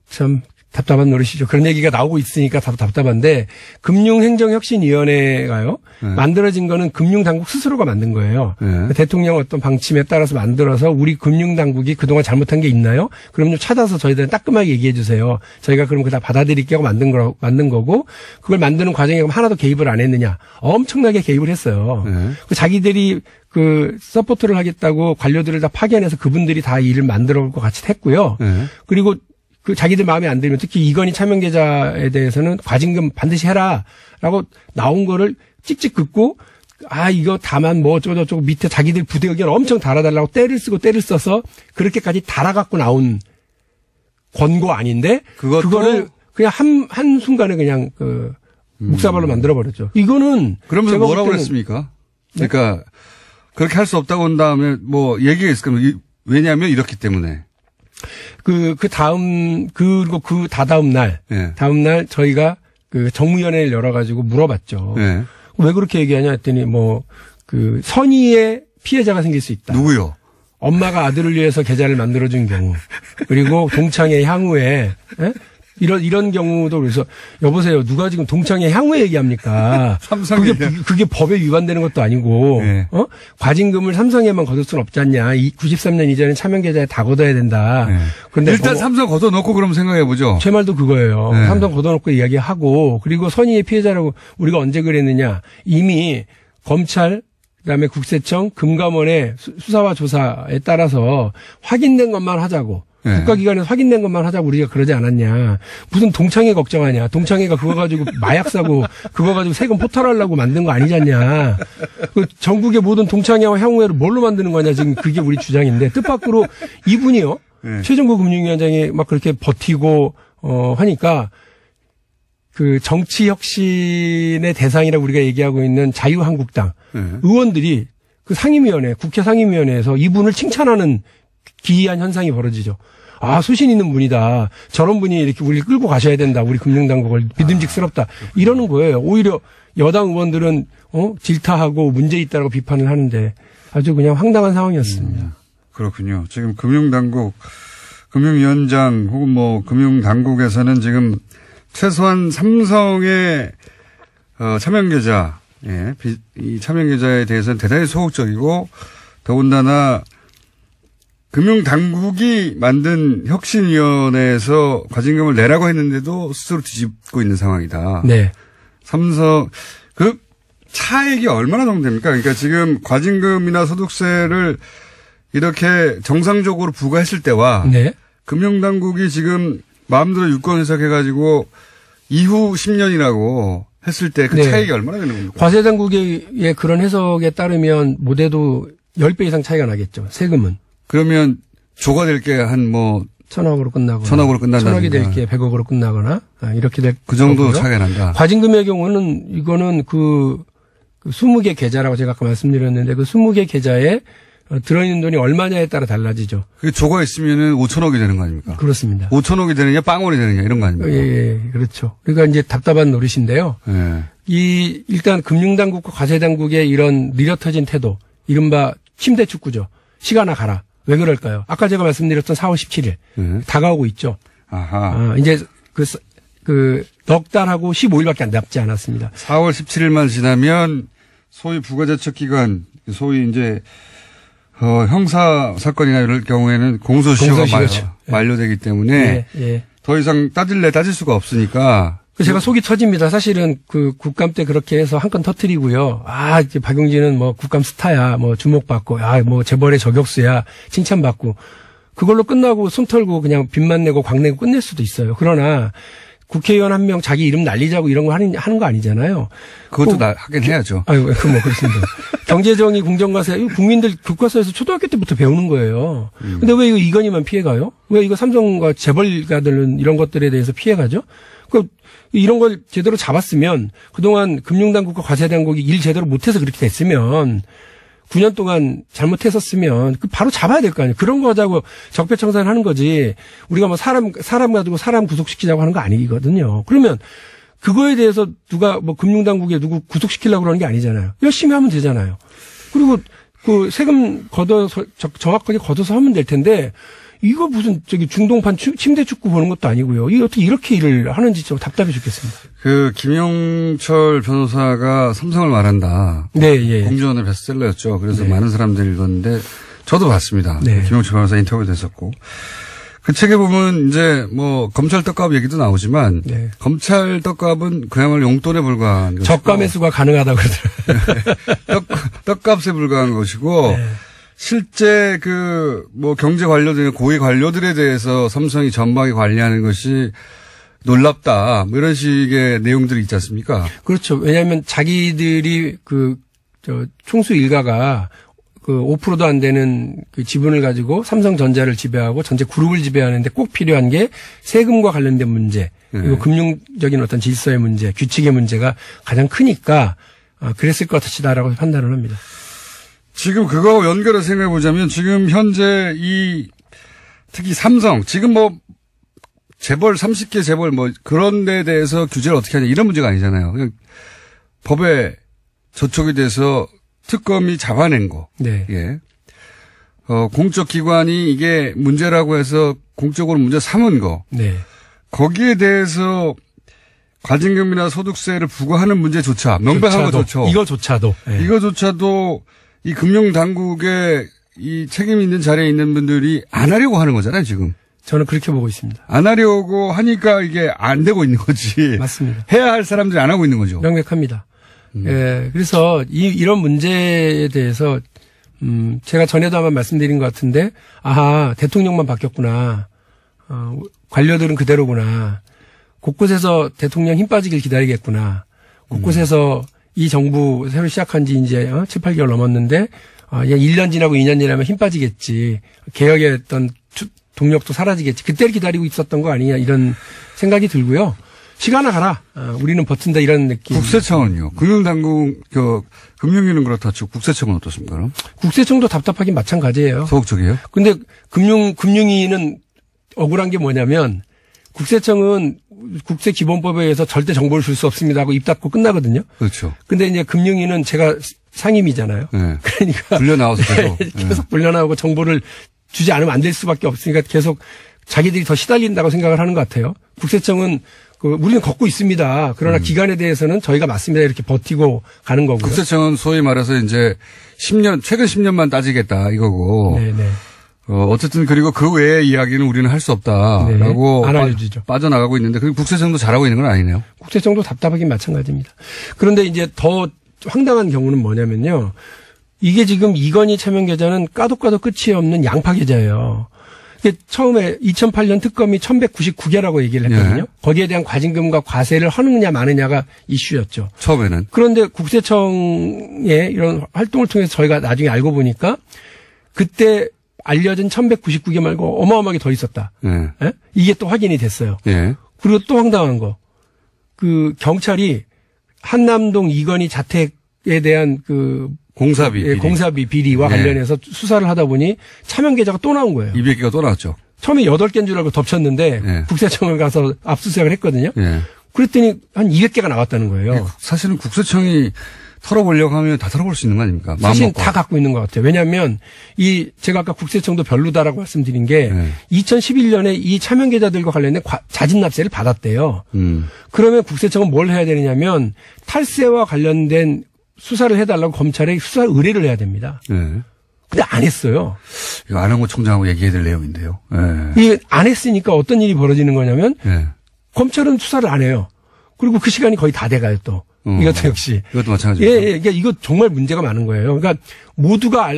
참 답답한 노릇이죠. 그런 얘기가 나오고 있으니까 답답한데 금융행정혁신위원회가요. 만들어진 거는 금융당국 스스로가 만든 거예요. 대통령 어떤 방침에 따라서 만들어서 우리 금융당국이 그동안 잘못한 게 있나요? 그럼 좀 찾아서 저희들은 따끔하게 얘기해 주세요. 저희가 그럼 그다 받아들일게요 하고 만든 거고 그걸 만드는 과정에 하나도 개입을 안 했느냐. 엄청나게 개입을 했어요. 자기들이 그 서포트를 하겠다고 관료들을 다 파견해서 그분들이 다 일을 만들어 올 것 같이 했고요. 그리고 그 자기들 마음에 안 들면 특히 이건희 차명계좌에 대해서는 과징금 반드시 해라라고 나온 거를 찍찍 긋고 이거 다만 뭐 어쩌고저쩌고 밑에 자기들 부대 의견 엄청 달아달라고 때를 써서 그렇게까지 달아갖고 나온 권고 아닌데 그거를 그냥 한 순간에 그냥 그 묵사발로 만들어버렸죠. 이거는 그러면서 뭐라고 그랬습니까? 그러니까 그렇게 할 수 없다고 한 다음에 뭐 얘기가 있을 겁니다. 왜냐하면 이렇기 때문에. 그리고 그 다다음 날 저희가 그 정무위원회를 열어가지고 물어봤죠. 왜 그렇게 얘기하냐 했더니 그 선의의 피해자가 생길 수 있다. 누구요? 엄마가 아들을 위해서 계좌를 만들어준 경우. 그리고 동창회 향후에, 이런 경우도 그래서 여보세요. 누가 지금 동창회 향후에 얘기합니까? 그게 법에 위반되는 것도 아니고 과징금을 삼성에만 걷을 수는 없지 않냐. 93년 이전에 차명계좌에 다 걷어야 된다. 그런데 일단 삼성 걷어놓고 그럼 생각해 보죠. 제 말도 그거예요. 삼성 걷어놓고 이야기하고 그리고 선의의 피해자라고 우리가 언제 그랬느냐. 이미 검찰 그다음에 국세청 금감원의 수사와 조사에 따라서 확인된 것만 하자고. 네. 국가기관에서 확인된 것만 하자고 우리가 그러지 않았냐. 무슨 동창회 걱정하냐. 동창회가 그거 가지고 마약 사고 그거 가지고 세금 포탈하려고 만든 거 아니잖냐. 그 전국의 모든 동창회와 향후회를 뭘로 만드는 거냐. 지금 그게 우리 주장인데 뜻밖으로 이분이요. 네. 최종구 금융위원장이 막 그렇게 버티고 하니까 그 정치 혁신의 대상이라고 우리가 얘기하고 있는 자유한국당 의원들이 그 상임위원회, 국회 상임위원회에서 이분을 칭찬하는 기이한 현상이 벌어지죠. 아, 소신 있는 분이다. 저런 분이 이렇게 우리 끌고 가셔야 된다. 우리 금융당국을 믿음직스럽다. 이러는 거예요. 오히려 여당 의원들은 질타하고 문제 있다라고 비판을 하는데 아주 그냥 황당한 상황이었습니다. 그렇군요. 지금 금융당국, 금융위원장 혹은 뭐 금융당국에서는 지금 최소한 삼성의 차명계좌, 예, 이 차명계좌에 대해서는 대단히 소극적이고 더군다나 금융당국이 만든 혁신위원회에서 과징금을 내라고 했는데도 스스로 뒤집고 있는 상황이다. 네. 삼성, 그 차액이 얼마나 정도 됩니까? 그러니까 지금 과징금이나 소득세를 이렇게 정상적으로 부과했을 때와 네. 금융당국이 지금 마음대로 유권 해석해가지고 이후 10년이라고 했을 때 그 네. 차익이 얼마나 되는 겁니까? 과세당국의 그런 해석에 따르면 못해도 10배 이상 차이가 나겠죠. 세금은. 그러면 조가 될 게 한 뭐 1,000억으로 끝나거나. 1,000억으로 끝난다든가. 1,000억이 될 게 100억으로 끝나거나. 이렇게 될. 그 정도 거고요. 차이가 난다. 과징금의 경우는 이거는 그 20개 계좌라고 제가 아까 말씀드렸는데 그 20개 계좌에 들어있는 돈이 얼마냐에 따라 달라지죠. 그 조가 있으면은 5천억이 되는 거 아닙니까? 그렇습니다. 5천억이 되느냐 빵원이 되느냐 이런 거 아닙니까? 예, 그렇죠. 그러니까 이제 답답한 노릇인데요. 예. 일단 금융당국과 과세당국의 이런 느려터진 태도, 이른바 침대 축구죠. 시간아 가라. 왜 그럴까요? 아까 제가 말씀드렸던 4월 17일. 다가오고 있죠. 아하. 이제 넉 달하고 15일밖에 안 남지 않았습니다. 4월 17일만 지나면 소위 부가제척기간, 소위 이제 형사 사건이나 이럴 경우에는 공소시효가 만료되기 때문에 더 이상 따질 수가 없으니까. 제가 속이 터집니다. 사실은 그 국감 때 그렇게 해서 한 건 터뜨리고요. 이제 박용진은 뭐 국감 스타야, 뭐 주목받고, 뭐 재벌의 저격수야, 칭찬받고. 그걸로 끝나고 손 털고 그냥 빚만 내고 광 내고 끝낼 수도 있어요. 그러나 국회의원 한 명 자기 이름 날리자고 이런 거 하는 거 아니잖아요. 그것도 하긴 해야죠. 그렇습니다. 경제정의 공정과세, 국민들 교과서에서 초등학교 때부터 배우는 거예요. 근데 왜 이거 이건희만 피해가요? 왜 이거 삼성과 재벌가들은 이런 것들에 대해서 피해가죠? 이런 걸 제대로 잡았으면 그동안 금융당국과 과세당국이 일 제대로 못해서 그렇게 됐으면 9년 동안 잘못했었으면 바로 잡아야 될 거 아니에요. 그런 거 하자고 적폐청산을 하는 거지. 우리가 뭐 사람 가지고 사람 구속시키자고 하는 거 아니거든요. 그러면 그거에 대해서 누가 뭐 금융당국에 누구 구속시키려고 그러는 게 아니잖아요. 열심히 하면 되잖아요. 그리고 그 세금 걷어서 정확하게 걷어서 하면 될 텐데 이거 무슨 중동판 침대 축구 보는 것도 아니고요. 이게 어떻게 이렇게 일을 하는지 좀 답답해 죽겠습니다. 그 김용철 변호사가 삼성을 말한다. 네, 예. 공주원의 베스트셀러였죠. 그래서 많은 사람들이 읽었는데 저도 봤습니다. 네. 김용철 변호사 인터뷰도 했었고. 그 책에 보면 이제 뭐 검찰 떡값 얘기도 나오지만 검찰 떡값은 그야말로 용돈에 불과한 것이고 저가 매수가 가능하다고 그러더라고요. 떡값에 불과한 것이고 실제 뭐 경제 관료들, 고위 관료들에 대해서 삼성이 전방위 관리하는 것이 놀랍다. 뭐 이런 식의 내용들이 있지 않습니까? 그렇죠. 왜냐하면 자기들이 총수 일가가 5%도 안 되는 그 지분을 가지고 삼성전자를 지배하고 전체 그룹을 지배하는데 꼭 필요한 게 세금과 관련된 문제, 그리고 금융적인 어떤 질서의 문제, 규칙의 문제가 가장 크니까 그랬을 것이다라고 판단을 합니다. 지금 그거하고 연결해서 생각해 보자면 지금 현재 특히 삼성 지금 뭐 재벌 30개 재벌 뭐 그런 데 대해서 규제를 어떻게 하냐 이런 문제가 아니잖아요. 그냥 법에 저촉이 돼서 특검이 잡아낸 거. 네. 예. 공적 기관이 이게 문제라고 해서 공적으로 문제 삼은 거. 네. 거기에 대해서 과징금이나 소득세를 부과하는 문제조차 명백한 거조차. 이거조차도. 네. 이거조차도 이 금융당국의 이 책임 있는 자리에 있는 분들이 안 하려고 하는 거잖아요, 지금. 저는 그렇게 보고 있습니다. 안 하려고 하니까 이게 안 되고 있는 거지. 맞습니다. 해야 할 사람들이 안 하고 있는 거죠. 명백합니다. 예, 그래서 이런 문제에 대해서 제가 전에도 한번 말씀드린 것 같은데, 아하, 대통령만 바뀌었구나. 관료들은 그대로구나. 곳곳에서 대통령 힘 빠지길 기다리겠구나. 곳곳에서 이 정부 새로 시작한 지 이제 7, 8개월 넘었는데, 1년 지나고 2년 지나면 힘 빠지겠지. 개혁의 어떤 동력도 사라지겠지. 그때를 기다리고 있었던 거 아니냐, 이런 생각이 들고요. 시간아 가라. 우리는 버틴다, 이런 느낌. 국세청은요? 금융당국, 금융위는 그렇다 치고 국세청은 어떻습니까? 그럼? 국세청도 답답하긴 마찬가지예요. 소극적이에요? 근데 금융위는 억울한 게 뭐냐면, 국세청은 국세기본법에 의해서 절대 정보를 줄 수 없습니다 하고 입 닫고 끝나거든요. 그렇죠. 근데 이제 금융위는 제가 상임이잖아요. 네. 그러니까. 불려 나와서 계속. 계속 불려 나오고 정보를 주지 않으면 안 될 수밖에 없으니까 계속 자기들이 더 시달린다고 생각을 하는 것 같아요. 국세청은 우리는 걷고 있습니다. 그러나 기간에 대해서는 저희가 맞습니다. 이렇게 버티고 가는 거고요. 국세청은 소위 말해서 이제 최근 10년만 따지겠다 이거고. 네네. 어쨌든 그리고 그 외의 이야기는 우리는 할 수 없다라고 안 알려주죠. 빠져나가고 있는데 그리고 국세청도 잘하고 있는 건 아니네요. 국세청도 답답하긴 마찬가지입니다. 그런데 이제 더 황당한 경우는 뭐냐면요. 이게 지금 이건희 차명 계좌는 까도 끝이 없는 양파 계좌예요. 이게 처음에 2008년 특검이 1199개라고 얘기를 했거든요. 네. 거기에 대한 과징금과 과세를 하느냐 마느냐가 이슈였죠. 처음에는. 그런데 국세청의 이런 활동을 통해서 저희가 나중에 알고 보니까 그때 알려진 1199개 말고 어마어마하게 더 있었다. 네. 네? 이게 또 확인이 됐어요. 네. 그리고 또 황당한 거. 경찰이 한남동 이건희 자택에 대한 공사비 비리와 관련해서 수사를 하다 보니 차명 계좌가 또 나온 거예요. 200개가 또 나왔죠. 처음에 8개인 줄 알고 덮쳤는데 국세청을 가서 압수수색을 했거든요. 그랬더니 한 200개가 나왔다는 거예요. 사실은 국세청이 털어보려고 하면 다 털어볼 수 있는 거 아닙니까? 사실 다 갖고 있는 것 같아요. 왜냐하면 제가 아까 국세청도 별로다라고 말씀드린 게 2011년에 이 차명 계좌들과 관련된 자진납세를 받았대요. 그러면 국세청은 뭘 해야 되느냐면 탈세와 관련된 수사를 해달라고 검찰에 수사 의뢰를 해야 됩니다. 근데 안 했어요. 이거 안홍구 총장하고 얘기해야 될 내용인데요. 이게 안 했으니까 어떤 일이 벌어지는 거냐면 검찰은 수사를 안 해요. 그리고 그 시간이 거의 다 돼가요 또. 이것도 역시. 이것도 마찬가지죠. 그러니까 이거 정말 문제가 많은 거예요. 그러니까 모두가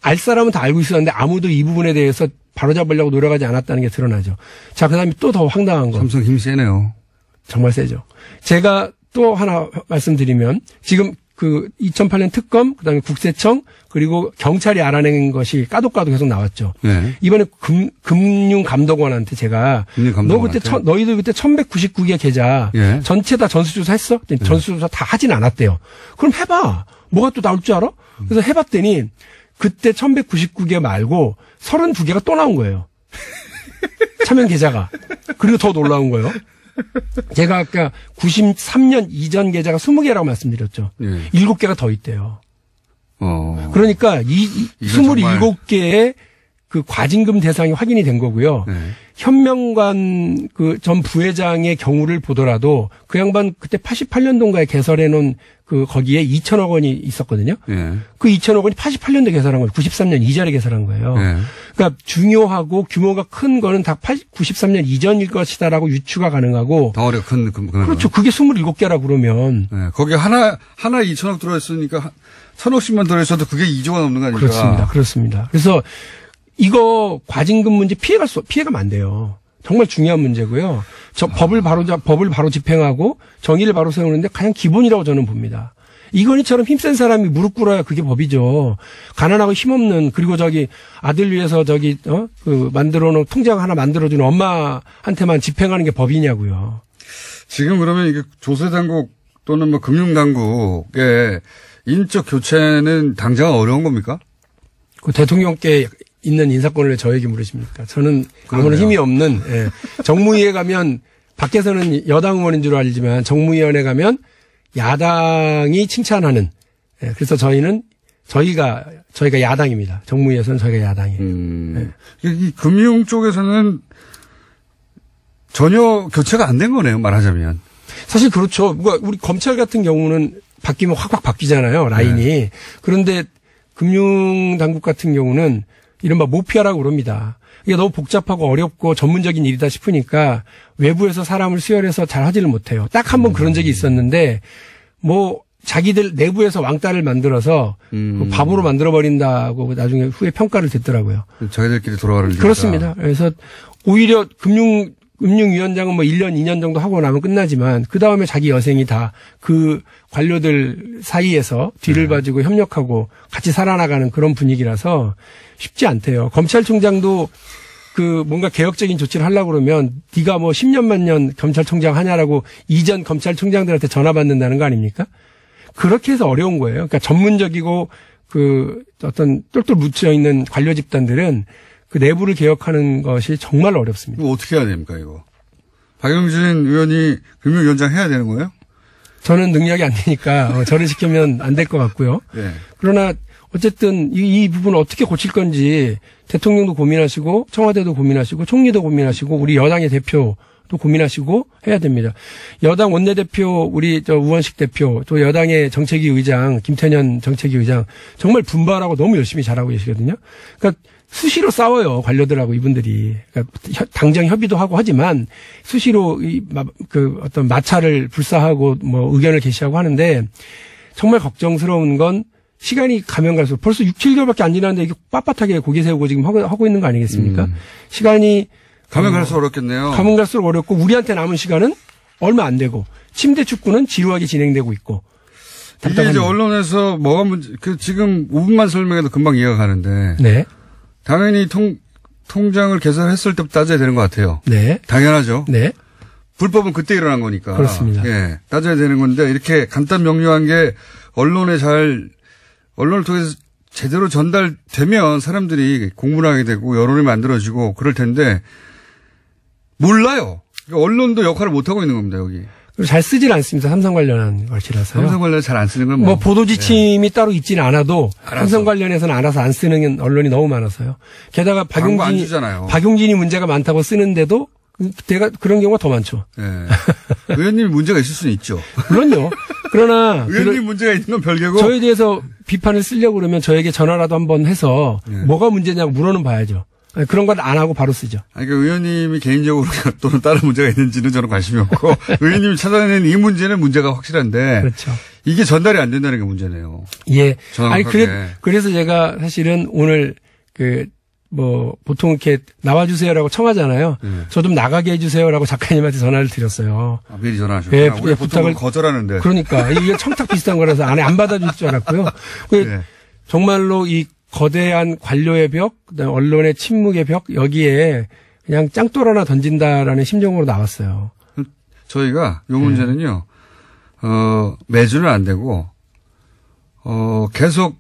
알 사람은 다 알고 있었는데 아무도 이 부분에 대해서 바로잡으려고 노력하지 않았다는 게 드러나죠. 자, 그 다음에 또 더 황당한 거. 삼성 힘이 세네요. 정말 세죠. 제가 또 하나 말씀드리면 지금 2008년 특검, 그다음에 국세청, 그리고 경찰이 알아낸 것이 까도 계속 나왔죠. 네. 이번에 금융감독원한테 제가 너희들 그때 1199개 계좌 전체 다 전수조사 했어? 전수조사 다 하진 않았대요. 그럼 해봐. 뭐가 또 나올 줄 알아? 그래서 해봤더니 그때 1199개 말고 32개가 또 나온 거예요. 차명 계좌가. 그리고 더 놀라운 거예요. 제가 아까 93년 이전 계좌가 20개라고 말씀드렸죠. 7개가 더 있대요. 그러니까 이 27개의 그 과징금 대상이 확인이 된 거고요. 현명관 전 부회장의 경우를 보더라도 그 양반 그때 88년도인가에 개설해 놓은 거기에 2천억 원이 있었거든요. 그 2천억 원이 88년도에 개설한 거예요. 93년 이전에 개설한 거예요. 그러니까 중요하고 규모가 큰 거는 다 93년 이전일 것이다라고 유추가 가능하고. 덩어리가 큰. 그렇죠. 그게 27개라 그러면. 거기 하나 2천억 들어있으니까 1,000억씩만 들어있어도 그게 2조가 넘는 거 아닙니까? 그렇습니다. 그래서 이거 과징금 문제 피해가면 안 돼요. 정말 중요한 문제고요. 법을 바로 집행하고 정의를 바로 세우는데 가장 기본이라고 저는 봅니다. 이건희처럼 힘센 사람이 무릎 꿇어야 그게 법이죠. 가난하고 힘없는, 그리고 아들 위해서 만들어놓은 통장 하나 만들어주는 엄마한테만 집행하는 게 법이냐고요. 지금 그러면 이게 조세당국 또는 금융당국의 인적 교체는 당장 어려운 겁니까? 대통령께 있는 인사권을 왜 저에게 물으십니까? 저는 아무런 힘이 없는, 정무위에 가면 밖에서는 여당 의원인 줄 알지만 정무위원회 가면 야당이 칭찬하는, 그래서 저희가 야당입니다. 정무위에서는 저희가 야당이에요. 이 금융 쪽에서는 전혀 교체가 안 된 거네요, 말하자면. 사실 그렇죠. 우리 검찰 같은 경우는 바뀌면 확 바뀌잖아요, 라인이. 그런데 금융당국 같은 경우는 이른바 모피아라고 그럽니다. 이게 너무 복잡하고 어렵고 전문적인 일이다 싶으니까 외부에서 사람을 수혈해서 잘 하지를 못해요. 딱 한 번 그런 적이 있었는데 자기들 내부에서 왕따를 만들어서 바보로 만들어버린다고 나중에 후에 평가를 듣더라고요. 자기들끼리 돌아가는 일이다. 그렇습니다. 그래서 오히려 금융위원장은 뭐 1년, 2년 정도 하고 나면 끝나지만 그 다음에 자기 여생이 다 그 관료들 사이에서 뒤를 봐주고 협력하고 같이 살아나가는 그런 분위기라서 쉽지 않대요. 검찰총장도 그 뭔가 개혁적인 조치를 하려고 그러면 네가 뭐 10년만 년 검찰총장 하냐라고 이전 검찰총장들한테 전화 받는다는 거 아닙니까? 그렇게 해서 어려운 거예요. 그러니까 전문적이고 그 어떤 똘똘 묻혀 있는 관료 집단들은 그 내부를 개혁하는 것이 정말 어렵습니다. 이거 어떻게 해야 됩니까, 이거? 박용진 의원이 금융위원장 해야 되는 거예요? 저는 능력이 안 되니까 저를 시키면 안 될 것 같고요. 네. 그러나 어쨌든 이 부분을 어떻게 고칠 건지 대통령도 고민하시고 청와대도 고민하시고 총리도 고민하시고 우리 여당의 대표도 고민하시고 해야 됩니다. 여당 원내대표 우리 우원식 대표 또 여당의 정책위 의장 김태년 정책위 의장 정말 분발하고 너무 열심히 잘하고 계시거든요. 그러니까 수시로 싸워요 관료들하고 이분들이. 그러니까 당정 협의도 하고 하지만 수시로 그 어떤 마찰을 불사하고 뭐 의견을 개시하고 하는데 정말 걱정스러운 건 시간이 가면 갈수록 벌써 6, 7개월밖에 안 지났는데 이게 빳빳하게 고개 세우고 지금 하고 있는 거 아니겠습니까? 시간이 가면 갈수록 어렵겠네요. 가면 갈수록 어렵고 우리한테 남은 시간은 얼마 안 되고 침대 축구는 지루하게 진행되고 있고. 이게 이제 언론에서 뭐가 문제, 지금 5분만 설명해도 금방 이해가 가는데. 네. 당연히 통장을 개설했을 때부터 따져야 되는 것 같아요. 네. 당연하죠. 네. 불법은 그때 일어난 거니까. 그렇습니다. 예. 따져야 되는 건데 이렇게 간단 명료한 게 언론을 통해서 제대로 전달되면 사람들이 공부를 하게 되고 여론이 만들어지고 그럴 텐데 몰라요. 그러니까 언론도 역할을 못하고 있는 겁니다, 여기. 그리고 잘 쓰질 않습니다. 삼성 관련한 것이라서요. 삼성 관련 잘 안 쓰는 건 뭐 보도 지침이 따로 있지는 않아도 삼성 관련해서는 알아서 안 쓰는 언론이 너무 많아서요. 게다가 박용진이 문제가 많다고 쓰는데도 그런 경우가 더 많죠. 네. 의원님이 문제가 있을 수는 있죠. 물론요. 그러나 의원님 문제가 있는 건 별개고 저에 대해서 비판을 쓰려고 그러면 저에게 전화라도 한번 해서 뭐가 문제냐고 물어는 봐야죠. 그런 건 안 하고 바로 쓰죠. 그러니까 의원님이 개인적으로 또는 다른 문제가 있는지는 저는 관심이 없고 의원님이 찾아내는 이 문제는 문제가 확실한데 그렇죠. 이게 전달이 안 된다는 게 문제네요. 예. 정확하게. 아니 그래서 제가 사실은 오늘 보통 이렇게 나와주세요라고 청하잖아요. 저 좀 나가게 해주세요라고 작가님한테 전화를 드렸어요. 아, 미리 전화하셨구나. 예, 우리가 부탁을 거절하는데. 그러니까 이게 청탁 비슷한 거라서 안 받아줄 줄 알았고요. 네. 정말로 이 거대한 관료의 벽, 그다음에 언론의 침묵의 벽 여기에 그냥 짱돌 하나 던진다라는 심정으로 나왔어요. 저희가 이 문제는요. 매주는 안 되고 계속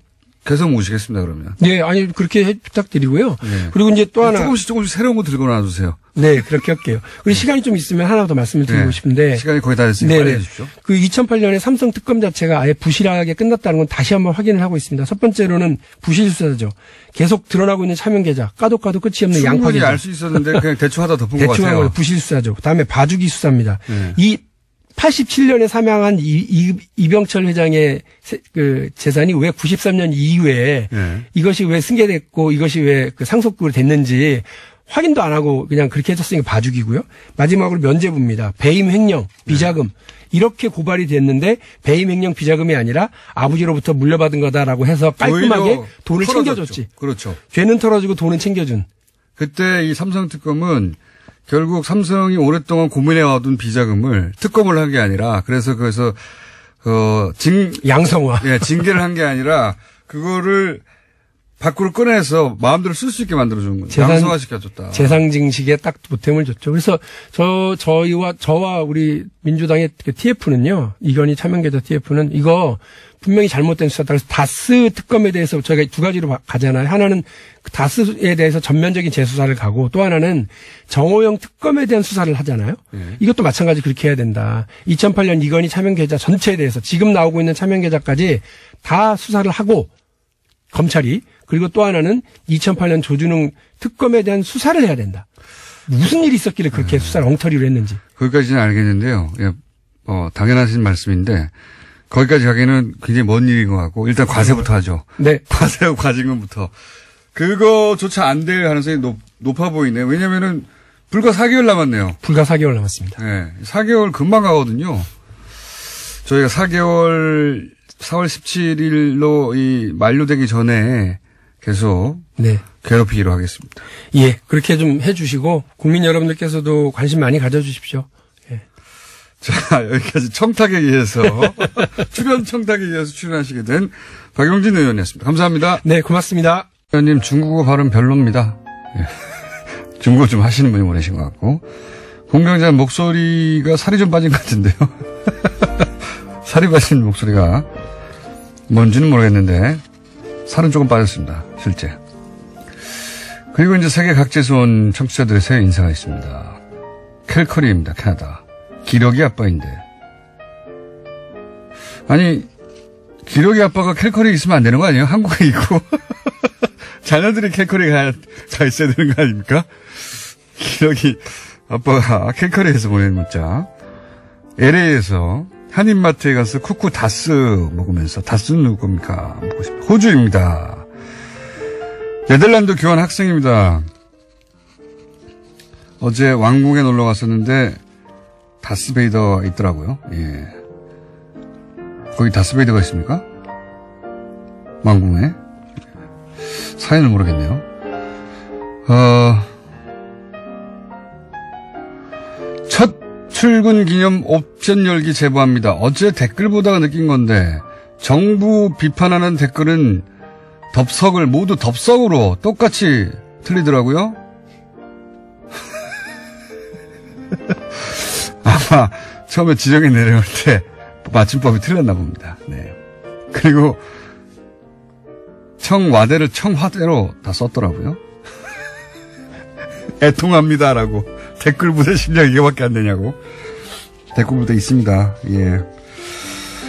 모시겠습니다, 그러면. 네, 아니, 그렇게 부탁드리고요. 네. 그리고 이제 또 하나. 조금씩 새로운 거 들고 나와주세요. 네, 그렇게 할게요. 그리고 시간이 좀 있으면 하나 더 말씀을 드리고 싶은데. 시간이 거의 다 됐으니까 빨리 해주십시오. 그 2008년에 삼성 특검 자체가 아예 부실하게 끝났다는 건 다시 한번 확인을 하고 있습니다. 첫 번째로는 부실 수사죠. 계속 드러나고 있는 차명 계좌, 까도 끝이 없는 양파 계좌. 충분히 알 수 있었는데 그냥 대충 하다 덮은 것 같아요. 대충 부실 수사죠. 그다음에 봐주기 수사입니다. 이 87년에 사망한 이병철 회장의 그 재산이 왜 93년 이후에 이것이 왜 승계됐고 이것이 왜 그 상속으로 됐는지 확인도 안 하고 그냥 그렇게 해줬으니까 봐주기고요. 마지막으로 면죄부입니다. 배임 횡령, 비자금 이렇게 고발이 됐는데 배임 횡령 비자금이 아니라 아버지로부터 물려받은 거다라고 해서 깔끔하게 돈을 챙겨줬지. 그렇죠. 죄는 털어주고 돈은 챙겨준. 그때 이 삼성 특검은 결국 삼성이 오랫동안 고민해와둔 비자금을 특검을 한 게 아니라 그래서 양성화. 예, 징계를 한 게 아니라 그거를 밖으로 꺼내서 마음대로 쓸 수 있게 만들어주는 거예요. 양성화시켜줬다. 재상징식에 딱 보탬을 줬죠. 그래서 저와 우리 민주당의 그 TF는요, 이건희 차명계좌 TF는 이거 분명히 잘못된 수사다. 그래서 다스 특검에 대해서 저희가 두 가지로 가잖아요. 하나는 그 다스에 대해서 전면적인 재수사를 가고 또 하나는 정호영 특검에 대한 수사를 하잖아요. 이것도 마찬가지 그렇게 해야 된다. 2008년 이건희 차명계좌 전체에 대해서 지금 나오고 있는 차명계좌까지 다 수사를 하고 검찰이 그리고 또 하나는 2008년 조준웅 특검에 대한 수사를 해야 된다. 무슨 일이 있었길래 그렇게 수사를 엉터리로 했는지. 거기까지는 알겠는데요. 당연하신 말씀인데 거기까지 가기는 굉장히 먼 일인 것 같고 일단 과세부터 하죠. 네. 과세하고 과징금부터. 그거조차 안 될 가능성이 높아 보이네요. 왜냐면은 불과 4개월 남았네요. 불과 4개월 남았습니다. 네. 4개월 금방 가거든요. 저희가 4월 17일로 이 만료되기 전에 계속 네. 괴롭히기로 하겠습니다. 예, 그렇게 좀 해주시고 국민 여러분들께서도 관심 많이 가져주십시오. 예. 자, 여기까지 청탁에 의해서 출연 청탁에 의해서 출연하시게 된 박용진 의원이었습니다. 감사합니다. 네, 고맙습니다. 의원님 중국어 발음 별로입니다. 예. 중국어 좀 하시는 분이 보내신 것 같고 공병장 목소리가 살이 좀 빠진 것 같은데요. 살이 빠진 목소리가 뭔지는 모르겠는데 살은 조금 빠졌습니다. 실제. 그리고 이제 세계 각지에서 온 청취자들의 새 인사가 있습니다. 캘커리입니다. 캐나다. 기러기 아빠인데. 아니 기러기 아빠가 캘커리 있으면 안 되는 거 아니에요? 한국에 있고 자녀들이 캘커리가 가 있어야 되는 거 아닙니까? 기러기 아빠가 캘커리에서 보낸 문자. LA에서 한인마트에 가서 쿠쿠 다스 먹으면서 다스는 누구 겁니까? 먹고 싶어요. 호주입니다. 네덜란드 교환 학생입니다. 어제 왕궁에 놀러 갔었는데 다스베이더 있더라고요. 예. 거기 다스베이더가 있습니까? 왕궁에? 사연을 모르겠네요. 첫 출근 기념 옵션 열기 제보합니다. 어제 댓글 보다가 느낀 건데 정부 비판하는 댓글은 덥석을 모두 덥석으로 똑같이 틀리더라고요. 아마 처음에 지정이 내려올 때 맞춤법이 틀렸나 봅니다. 네. 그리고 청와대를 청화대로 다 썼더라고요. 애통합니다라고. 댓글 부대 실력 이거밖에 안 되냐고. 댓글 부대 있습니다. 예.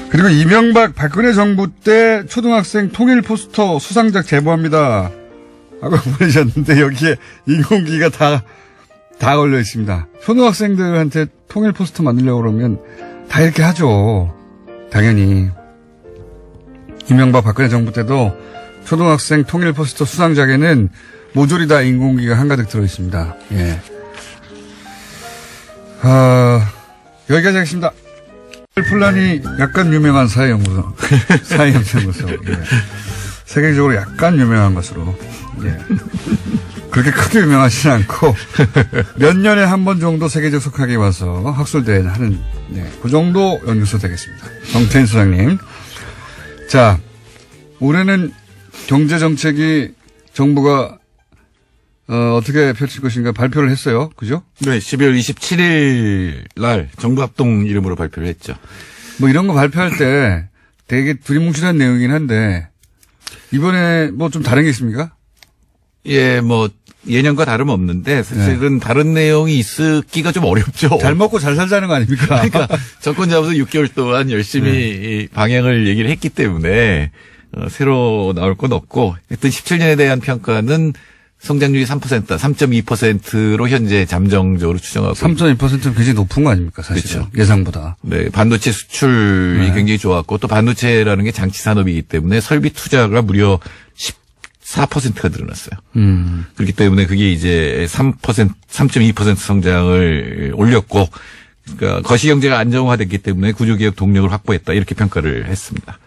그리고 이명박 박근혜 정부 때 초등학생 통일 포스터 수상작 제보합니다. 하고 보내셨는데 여기에 인공기가 다 걸려 있습니다. 초등학생들한테 통일 포스터 만들려고 그러면 다 이렇게 하죠. 당연히. 이명박 박근혜 정부 때도 초등학생 통일 포스터 수상작에는 모조리 다 인공기가 한가득 들어 있습니다. 예. 여기까지 하겠습니다. 플란이 약간 유명한 사회연구소. 사회연구소. 예. 세계적으로 약간 유명한 것으로. 예. 그렇게 크게 유명하지는 않고 몇 년에 한 번 정도 세계적 속학에 와서 학술대회 하는 그 정도 연구소 되겠습니다. 정태인 소장님. 자, 올해는 경제정책이 정부가 어떻게 펼칠 것인가 발표를 했어요. 그죠? 네, 12월 27일 날 정부합동 이름으로 발표를 했죠. 뭐 이런 거 발표할 때 되게 두리뭉실한 내용이긴 한데 이번에 뭐 좀 다른 게 있습니까? 예, 뭐 예년과 다름없는데 사실은 다른 내용이 있기가 좀 어렵죠. 잘 먹고 잘 살자는 거 아닙니까? 그러니까 정권 잡아서 6개월 동안 열심히 방향을 얘기를 했기 때문에 새로 나올 건 없고 하여튼 17년에 대한 평가는 성장률이 3%, 3.2%로 현재 잠정적으로 추정하고 3.2%는 굉장히 높은 거 아닙니까, 사실은. 그렇죠. 예상보다. 네, 반도체 수출이 굉장히 좋았고 또 반도체라는 게 장치 산업이기 때문에 설비 투자가 무려 14%가 늘어났어요. 그렇기 때문에 그게 이제 3.2% 성장을 올렸고 그러니까 거시경제가 안정화됐기 때문에 구조개혁 동력을 확보했다 이렇게 평가를 했습니다.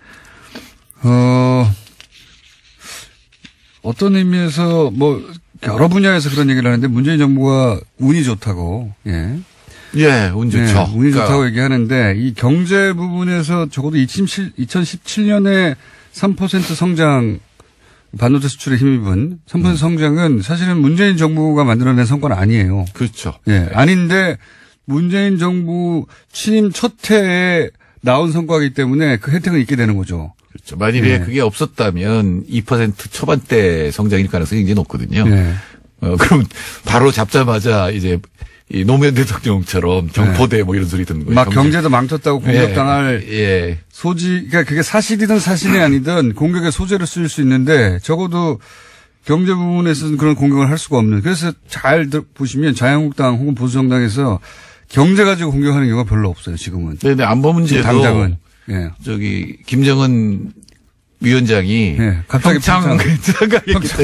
어떤 의미에서 뭐 여러 분야에서 그런 얘기를 하는데 문재인 정부가 운이 좋다고. 예. 예, 운 좋죠. 네, 운이 좋다고 얘기하는데 이 경제 부분에서 적어도 2017년에 3% 성장 반도체 수출에 힘입은 3% 성장은 사실은 문재인 정부가 만들어낸 성과는 아니에요. 그렇죠. 예. 아닌데 문재인 정부 취임 첫 해에 나온 성과이기 때문에 그 혜택은 있게 되는 거죠. 그렇죠. 만일에 그게 없었다면 2% 초반대 성장일 가능성이 굉장히 높거든요. 그럼 바로 잡자마자 이제 이 노무현 대통령처럼 경포대 뭐 이런 소리 듣는 거예요. 막 경제도 망쳤다고 공격당할 소지, 그러니까 그게 사실이든 사실이 아니든 공격의 소재로 쓰일 수 있는데 적어도 경제 부분에서는 그런 공격을 할 수가 없는. 그래서 잘 보시면 자유한국당 혹은 보수정당에서 경제 가지고 공격하는 경우가 별로 없어요, 지금은. 네네, 안보 문제도. 당장은. 저기, 김정은 위원장이 네, 갑자기 평창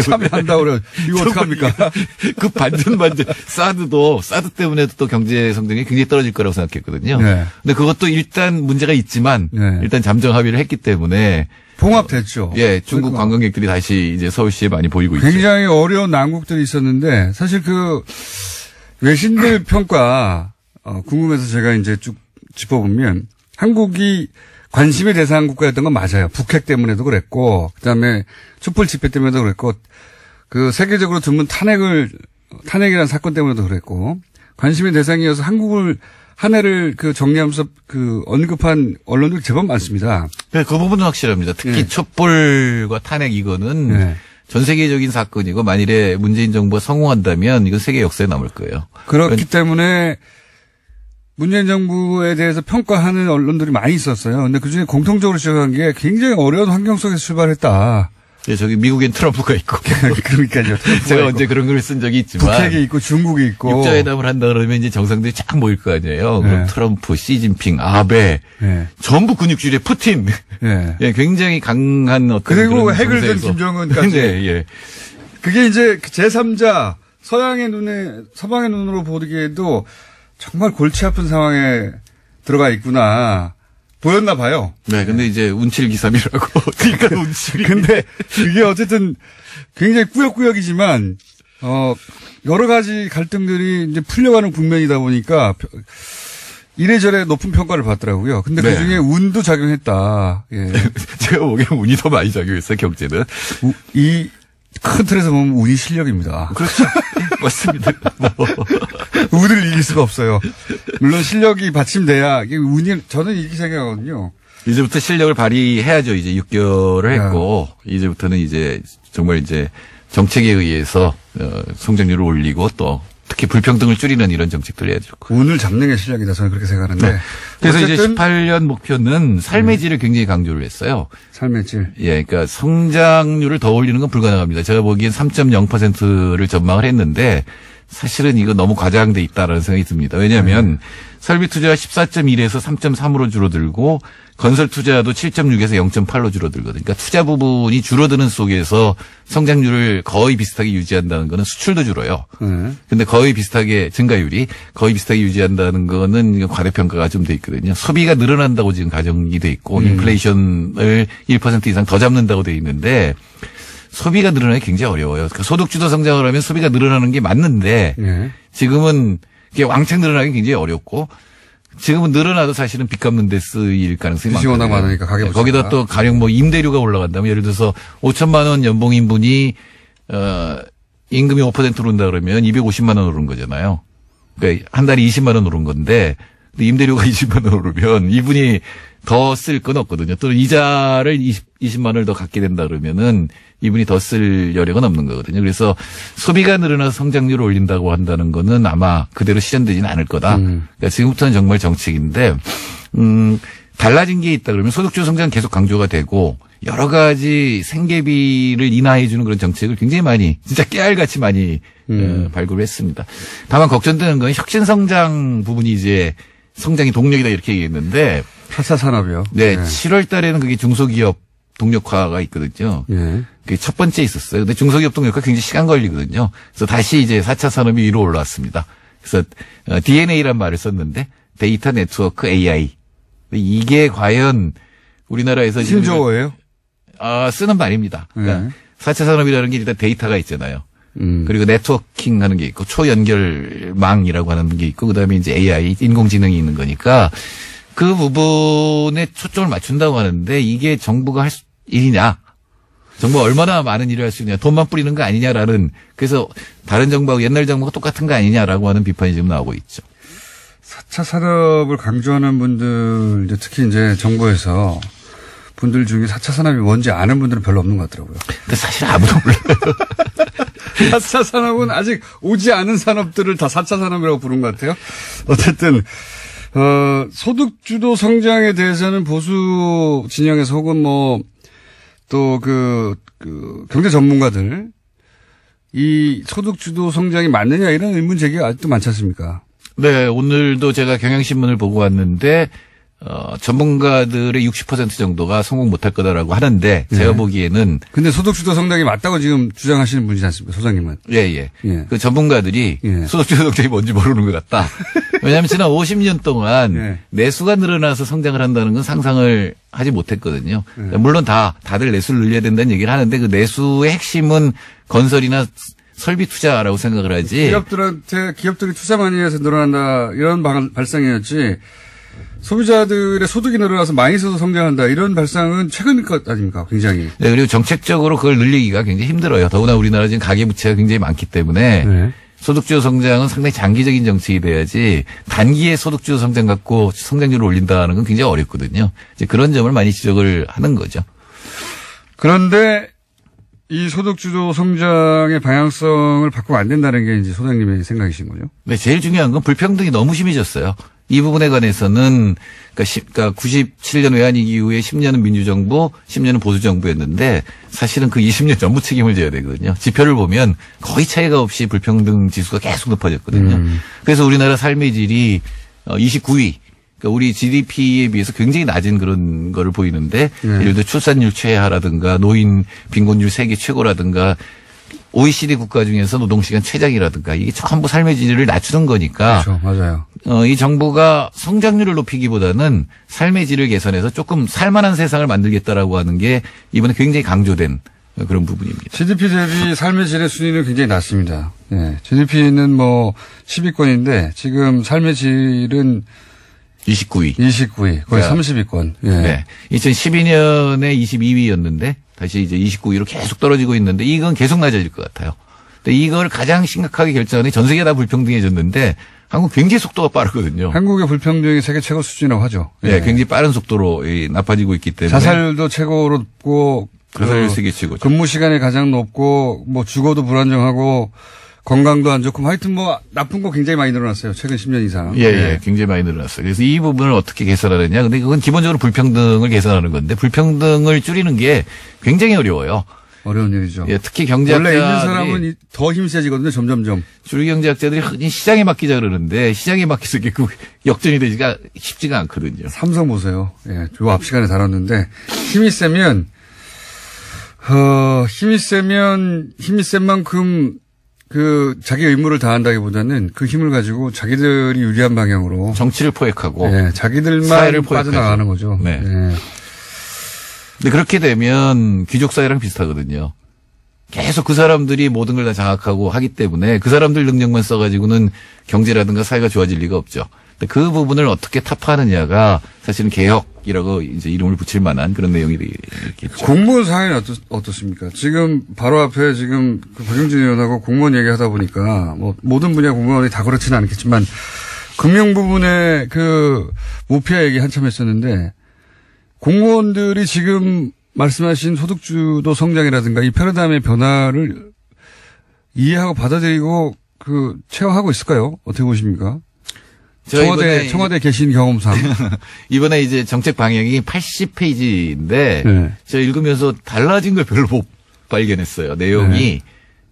참여한다고 그래요. 이거 어떡합니까? 그 반전 사드 때문에도 또 경제 성장이 굉장히 떨어질 거라고 생각했거든요. 네. 근데 그것도 일단 문제가 있지만 네. 일단 잠정 합의를 했기 때문에 봉합됐죠. 예, 중국 그러니까. 관광객들이 다시 이제 서울시에 많이 보이고 있죠. 굉장히 어려운 난국들이 있었는데 사실 그 외신들 평가 궁금해서 제가 이제 쭉 짚어보면 한국이 관심의 대상 국가였던 건 맞아요. 북핵 때문에도 그랬고, 그다음에 촛불 집회 때문에도 그랬고, 그 세계적으로 드문 탄핵이라는 사건 때문에도 그랬고, 관심의 대상이어서 한 해를 그 정리하면서 그 언급한 언론들이 제법 많습니다. 네, 그 부분은 확실합니다. 특히 네. 촛불과 탄핵 이거는 네. 전 세계적인 사건이고 만일에 문재인 정부가 성공한다면 이건 세계 역사에 남을 거예요. 그렇기 때문에 문재인 정부에 대해서 평가하는 언론들이 많이 있었어요. 근데 그중에 공통적으로 지적한 게 굉장히 어려운 환경 속에서 출발했다. 예, 저기 미국엔 트럼프가 있고. 그러니까요. 제가 언제 그런 걸 쓴 적이 있지만. 북핵이 있고 중국이 있고. 육자회담을 한다 그러면 이제 정상들이 쫙 모일 거 아니에요. 네. 그럼 트럼프, 시진핑, 아베. 네. 전부 근육질의 푸틴. 네. 예, 굉장히 강한 어떤. 그리고 핵을 든 김정은까지. 네, 예. 그게 이제 제3자 서방의 눈으로 보기에도 정말 골치 아픈 상황에 들어가 있구나. 보였나 봐요. 네, 근데 이제 운칠기삼이라고. 그러니까 운칠이. 근데 그게 어쨌든 굉장히 꾸역꾸역이지만, 여러 가지 갈등들이 이제 풀려가는 국면이다 보니까 이래저래 높은 평가를 받더라고요. 근데 네. 그 중에 운도 작용했다. 예. 제가 보기엔 운이 더 많이 작용했어요, 경제는. 이 큰 틀에서 보면 운이 실력입니다. 그렇죠. 맞습니다. 운을 이길 수가 없어요. 물론 실력이 받침돼야 이게 운이 저는 이렇게 생각하거든요. 이제부터 실력을 발휘해야죠. 이제 6개월을 했고 이제부터는 이제 정말 이제 정책에 의해서 성장률을 올리고 또 특히 불평등을 줄이는 이런 정책들을 해야죠. 운을 잡는 게 실력이다. 저는 그렇게 생각하는데. 네. 그래서 이제 18년 목표는 삶의 질을 굉장히 강조를 했어요. 삶의 질. 예, 그러니까 성장률을 더 올리는 건 불가능합니다. 제가 보기엔 3.0%를 전망을 했는데 사실은 이거 너무 과장돼 있다라는 생각이 듭니다. 왜냐하면 설비 투자가 14.1에서 3.3으로 줄어들고 건설 투자도 7.6에서 0.8로 줄어들거든요. 그러니까 투자 부분이 줄어드는 속에서 성장률을 거의 비슷하게 유지한다는 거는 수출도 줄어요. 근데 거의 비슷하게 증가율이 거의 비슷하게 유지한다는 거는 과대평가가 좀 돼 있거든요. 소비가 늘어난다고 지금 가정이 돼 있고 인플레이션을 1% 이상 더 잡는다고 돼 있는데 소비가 늘어나기 굉장히 어려워요. 그러니까 소득주도 성장을 하면 소비가 늘어나는 게 맞는데 지금은 이게 왕창 늘어나기 굉장히 어렵고 지금은 늘어나도 사실은 빚 갚는 데 쓰일 가능성이 많거든요. 워낙 많으니까 가계부채가. 거기다 또 가령 뭐 임대료가 올라간다면 예를 들어서 5천만 원 연봉인분이 임금이 5% 오른다 그러면 250만 원 오른 거잖아요. 그러니까 한 달에 20만 원 오른 건데 임대료가 20만 원 오르면 이분이 더 쓸 건 없거든요. 또 이자를 20만 원을 더 갖게 된다 그러면은 이분이 더 쓸 여력은 없는 거거든요. 그래서 소비가 늘어나서 성장률을 올린다고 한다는 거는 아마 그대로 실현되지는 않을 거다. 그러니까 지금부터는 정말 정책인데, 달라진 게 있다 그러면 소득주 성장 계속 강조가 되고 여러 가지 생계비를 인하해 주는 그런 정책을 굉장히 많이 진짜 깨알같이 많이 발굴을 했습니다. 다만 걱정되는 건 혁신성장 부분이 이제 성장이 동력이다 이렇게 얘기했는데 4차 산업이요. 네, 7월 달에는 그게 중소기업 동력화가 있거든요. 그게 첫 번째 있었어요. 근데 중소기업 동력화 굉장히 시간 걸리거든요. 그래서 다시 이제 4차 산업이 위로 올라왔습니다. 그래서 DNA란 말을 썼는데 데이터 네트워크 AI. 이게 과연 우리나라에서 신조어예요? 쓰는 말입니다. 그러니까 4차 산업이라는 게 일단 데이터가 있잖아요. 그리고 네트워킹 하는 게 있고 초연결망이라고 하는 게 있고 그다음에 이제 AI 인공지능이 있는 거니까 그 부분에 초점을 맞춘다고 하는데 이게 정부가 할 일이냐? 정부가 얼마나 많은 일을 할 수 있냐? 돈만 뿌리는 거 아니냐라는 그래서 다른 정부하고 옛날 정부가 똑같은 거 아니냐라고 하는 비판이 지금 나오고 있죠. 4차 산업을 강조하는 분들, 이제 특히 이제 정부에서 분들 중에 4차 산업이 뭔지 아는 분들은 별로 없는 것 같더라고요. 근데 사실 아무도 몰라요. 4차 산업은 아직 오지 않은 산업들을 다 4차 산업이라고 부른 것 같아요. 어쨌든, 소득주도 성장에 대해서는 보수 진영에서 혹은 또 경제 전문가들, 이 소득주도 성장이 맞느냐 이런 의문 제기가 아직도 많지 않습니까? 네, 오늘도 제가 경향신문을 보고 왔는데, 전문가들의 60% 정도가 성공 못할 거다라고 하는데 제가 보기에는 근데 소득주도 성장이 맞다고 지금 주장하시는 분이지 않습니까, 소장님은? 예. 그 전문가들이 소득주도 성장이 뭔지 모르는 것 같다. 왜냐하면 지난 50년 동안 내수가 늘어나서 성장을 한다는 건 상상을 하지 못했거든요. 물론 다들 내수를 늘려야 된다는 얘기를 하는데 그 내수의 핵심은 건설이나 설비 투자라고 생각을 하지. 기업들이 투자 많이 해서 늘어난다 이런 발상이었지. 소비자들의 소득이 늘어나서 많이 써서 성장한다 이런 발상은 최근 것 아닙니까? 굉장히. 네, 그리고 정책적으로 그걸 늘리기가 굉장히 힘들어요. 더구나 우리나라 지금 가계부채가 굉장히 많기 때문에 소득주도 성장은 상당히 장기적인 정책이 돼야지 단기에 소득주도 성장 갖고 성장률을 올린다는 건 굉장히 어렵거든요. 이제 그런 점을 많이 지적을 하는 거죠. 그런데 이 소득주도 성장의 방향성을 바꾸면 안 된다는 게 이제 소장님의 생각이신 거죠? 네, 제일 중요한 건 불평등이 너무 심해졌어요. 이 부분에 관해서는 그러니까 97년 외환위기 이후에 10년은 민주정부, 10년은 보수정부였는데 사실은 그 20년 전부 책임을 져야 되거든요. 지표를 보면 거의 차이가 없이 불평등 지수가 계속 높아졌거든요. 그래서 우리나라 삶의 질이 29위. 그러니까 우리 GDP에 비해서 굉장히 낮은 그런 거를 보이는데 예를 들어 출산율 최하라든가 노인 빈곤율 세계 최고라든가 OECD 국가 중에서 노동시간 최장이라든가 이게 전부 삶의 질을 낮추는 거니까. 그렇죠. 맞아요. 이 정부가 성장률을 높이기보다는 삶의 질을 개선해서 조금 살만한 세상을 만들겠다라고 하는 게 이번에 굉장히 강조된 그런 부분입니다. GDP 대비 삶의 질의 순위는 굉장히 낮습니다. 네. GDP는 뭐 10위권인데 지금 삶의 질은 29위. 거의 30위권. 네. 2012년에 22위였는데 다시 이제 29위로 계속 떨어지고 있는데 이건 계속 낮아질 것 같아요. 근데 이걸 가장 심각하게 결정하는 전 세계가 다 불평등해졌는데 한국 굉장히 속도가 빠르거든요. 한국의 불평등이 세계 최고 수준이라고 하죠. 네, 굉장히 빠른 속도로 나빠지고 있기 때문에. 자살도 최고로 높고. 자살률 세계 최고죠. 근무 시간이 가장 높고 뭐 주거도 불안정하고 건강도 안 좋고 하여튼 뭐 나쁜 거 굉장히 많이 늘어났어요. 최근 10년 이상. 예, 굉장히 많이 늘어났어요. 그래서 이 부분을 어떻게 개선하느냐. 근데 그건 기본적으로 불평등을 개선하는 건데 불평등을 줄이는 게 굉장히 어려워요. 어려운 일이죠. 예, 특히 경제학자들이. 원래 있는 사람은 더 힘세지거든요. 점점점. 주류 경제학자들이 흔히 시장에 맡기자 그러는데 시장에 맡기서 이게 역전이 되기가 쉽지가 않거든요. 삼성 보세요. 예, 요 앞 시간에 다뤘는데 힘이 세면 힘이 센 만큼 자기 의무를 다한다기보다는 그 힘을 가지고 자기들이 유리한 방향으로. 정치를 포획하고. 네, 자기들만 빠져나가는 거죠. 네. 근데 그렇게 되면 귀족 사회랑 비슷하거든요. 계속 그 사람들이 모든 걸 다 장악하고 하기 때문에 그 사람들 능력만 써가지고는 경제라든가 사회가 좋아질 리가 없죠. 근데 그 부분을 어떻게 타파하느냐가 사실은 개혁이라고 이제 이름을 붙일 만한 그런 내용이 되겠죠. 공무원 사회는 어떻습니까? 지금 바로 앞에 지금 박용진 의원하고 공무원 얘기하다 보니까 뭐 모든 분야 공무원이 다 그렇지는 않겠지만 금융 부분에 모피아 얘기 한참 했었는데 공무원들이 지금 말씀하신 소득주도 성장이라든가 이 패러다임의 변화를 이해하고 받아들이고 체화하고 있을까요? 어떻게 보십니까? 청와대 계신 경험상. 이번에 이제 정책 방향이 80페이지인데, 제가 읽으면서 달라진 걸 별로 못 발견했어요. 내용이.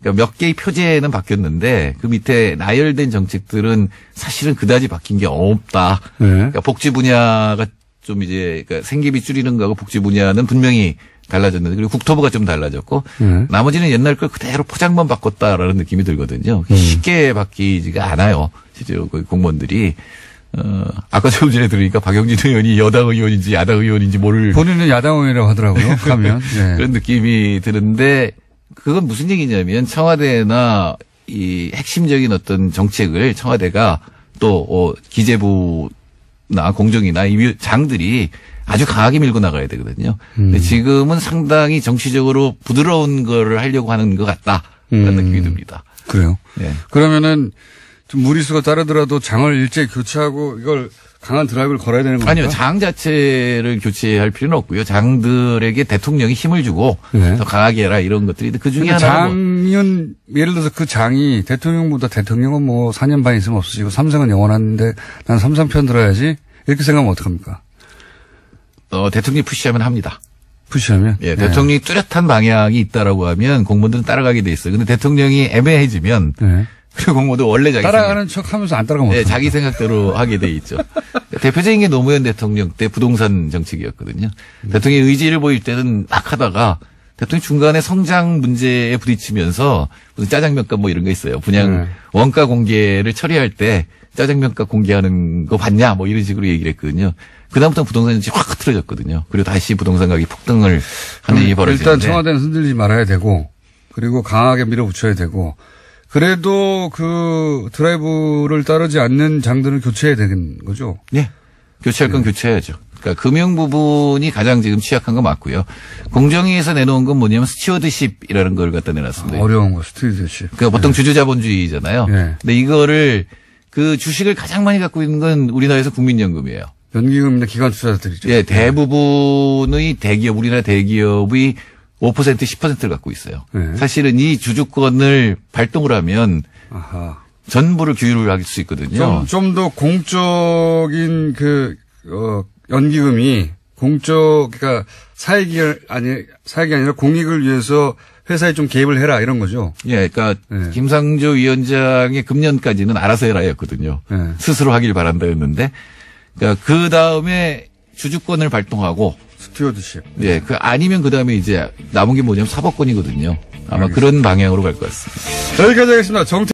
그러니까 몇 개의 표제는 바뀌었는데, 그 밑에 나열된 정책들은 사실은 그다지 바뀐 게 없다. 그러니까 복지 분야가 좀 이제, 그러니까 생계비 줄이는 거하고 복지 분야는 분명히 달라졌는데, 그리고 국토부가 좀 달라졌고, 나머지는 옛날 걸 그대로 포장만 바꿨다라는 느낌이 들거든요. 쉽게 바뀌지가 않아요. 실제로 공무원들이. 아까 조금 전에 들으니까 박영진 의원이 여당 의원인지 야당 의원인지 모를. 본인은 야당 의원이라고 하더라고요. 가면. 네. 그런 느낌이 드는데, 그건 무슨 얘기냐면 청와대나 이 핵심적인 어떤 정책을 청와대가 또 기재부나 공정이나 이 장들이 아주 강하게 밀고 나가야 되거든요. 근데 지금은 상당히 정치적으로 부드러운 거를 하려고 하는 것 같다라는 느낌이 듭니다. 그래요? 네. 그러면은 좀 무리수가 따르더라도 장을 일제히 교체하고 이걸 강한 드라이브를 걸어야 되는 겁니까? 아니요. 장 자체를 교체할 필요는 없고요. 장들에게 대통령이 힘을 주고 더 강하게 해라 이런 것들이 그 중에 하나. 장은 예를 들어서 그 장이 대통령보다 대통령은 뭐 4년 반 있으면 없어지고 삼성은 영원한데 난 삼성 편 들어야지 이렇게 생각하면 어떡합니까? 대통령이 푸시하면 합니다. 푸시하면? 예, 대통령이 뚜렷한 방향이 있다라고 하면 공무원들은 따라가게 돼 있어요. 근데 대통령이 애매해지면 그리고 공무원도 원래 자기 따라가는 척하면서 안 따라가면 네, 자기 생각대로 하게 돼 있죠. 대표적인 게 노무현 대통령 때 부동산 정책이었거든요. 대통령의 의지를 보일 때는 막 하다가 대통령 중간에 성장 문제에 부딪히면서 무슨 짜장면값 뭐 이런 거 있어요. 분양 원가 공개를 처리할 때 짜장면값 공개하는 거 봤냐 뭐 이런 식으로 얘기를 했거든요. 그다음부터 부동산 정책이 확 틀어졌거든요. 그리고 다시 부동산 가격이 폭등을 하는 일이 벌어지는데 일단 청와대는 흔들리지 말아야 되고 그리고 강하게 밀어붙여야 되고 그래도 그 드라이브를 따르지 않는 장들은 교체해야 되는 거죠. 네. 교체할 건 교체해야죠. 그러니까 금융 부분이 가장 지금 취약한 거 맞고요. 공정위에서 내놓은 건 뭐냐면 스튜어드십이라는 걸 갖다 내놨습니다. 어려운 거 스튜어드십. 그러니까 보통 주주자본주의잖아요. 네. 근데 이거를 그 주식을 가장 많이 갖고 있는 건 우리나라에서 국민연금이에요. 연기금이나 기관 투자자들이죠. 예, 대부분의 대기업, 우리나라 대기업이 5% 10%를 갖고 있어요. 네. 사실은 이 주주권을 발동을 하면 아하. 전부를 규율을 할 수 있거든요. 좀 더 공적인 연기금이 그러니까 사익이 아니라 공익을 위해서 회사에 좀 개입을 해라 이런 거죠. 예, 그러니까 네. 김상조 위원장의 금년까지는 알아서 해라였거든요. 네. 스스로 하길 바란다였는데, 그러니까 그 다음에 주주권을 발동하고 스튜어드십. 예, 그 아니면 그 다음에 이제 남은 게 뭐냐면 사법권이거든요. 아마 그런 방향으로 갈 것 같습니다. 여기까지 하겠습니다.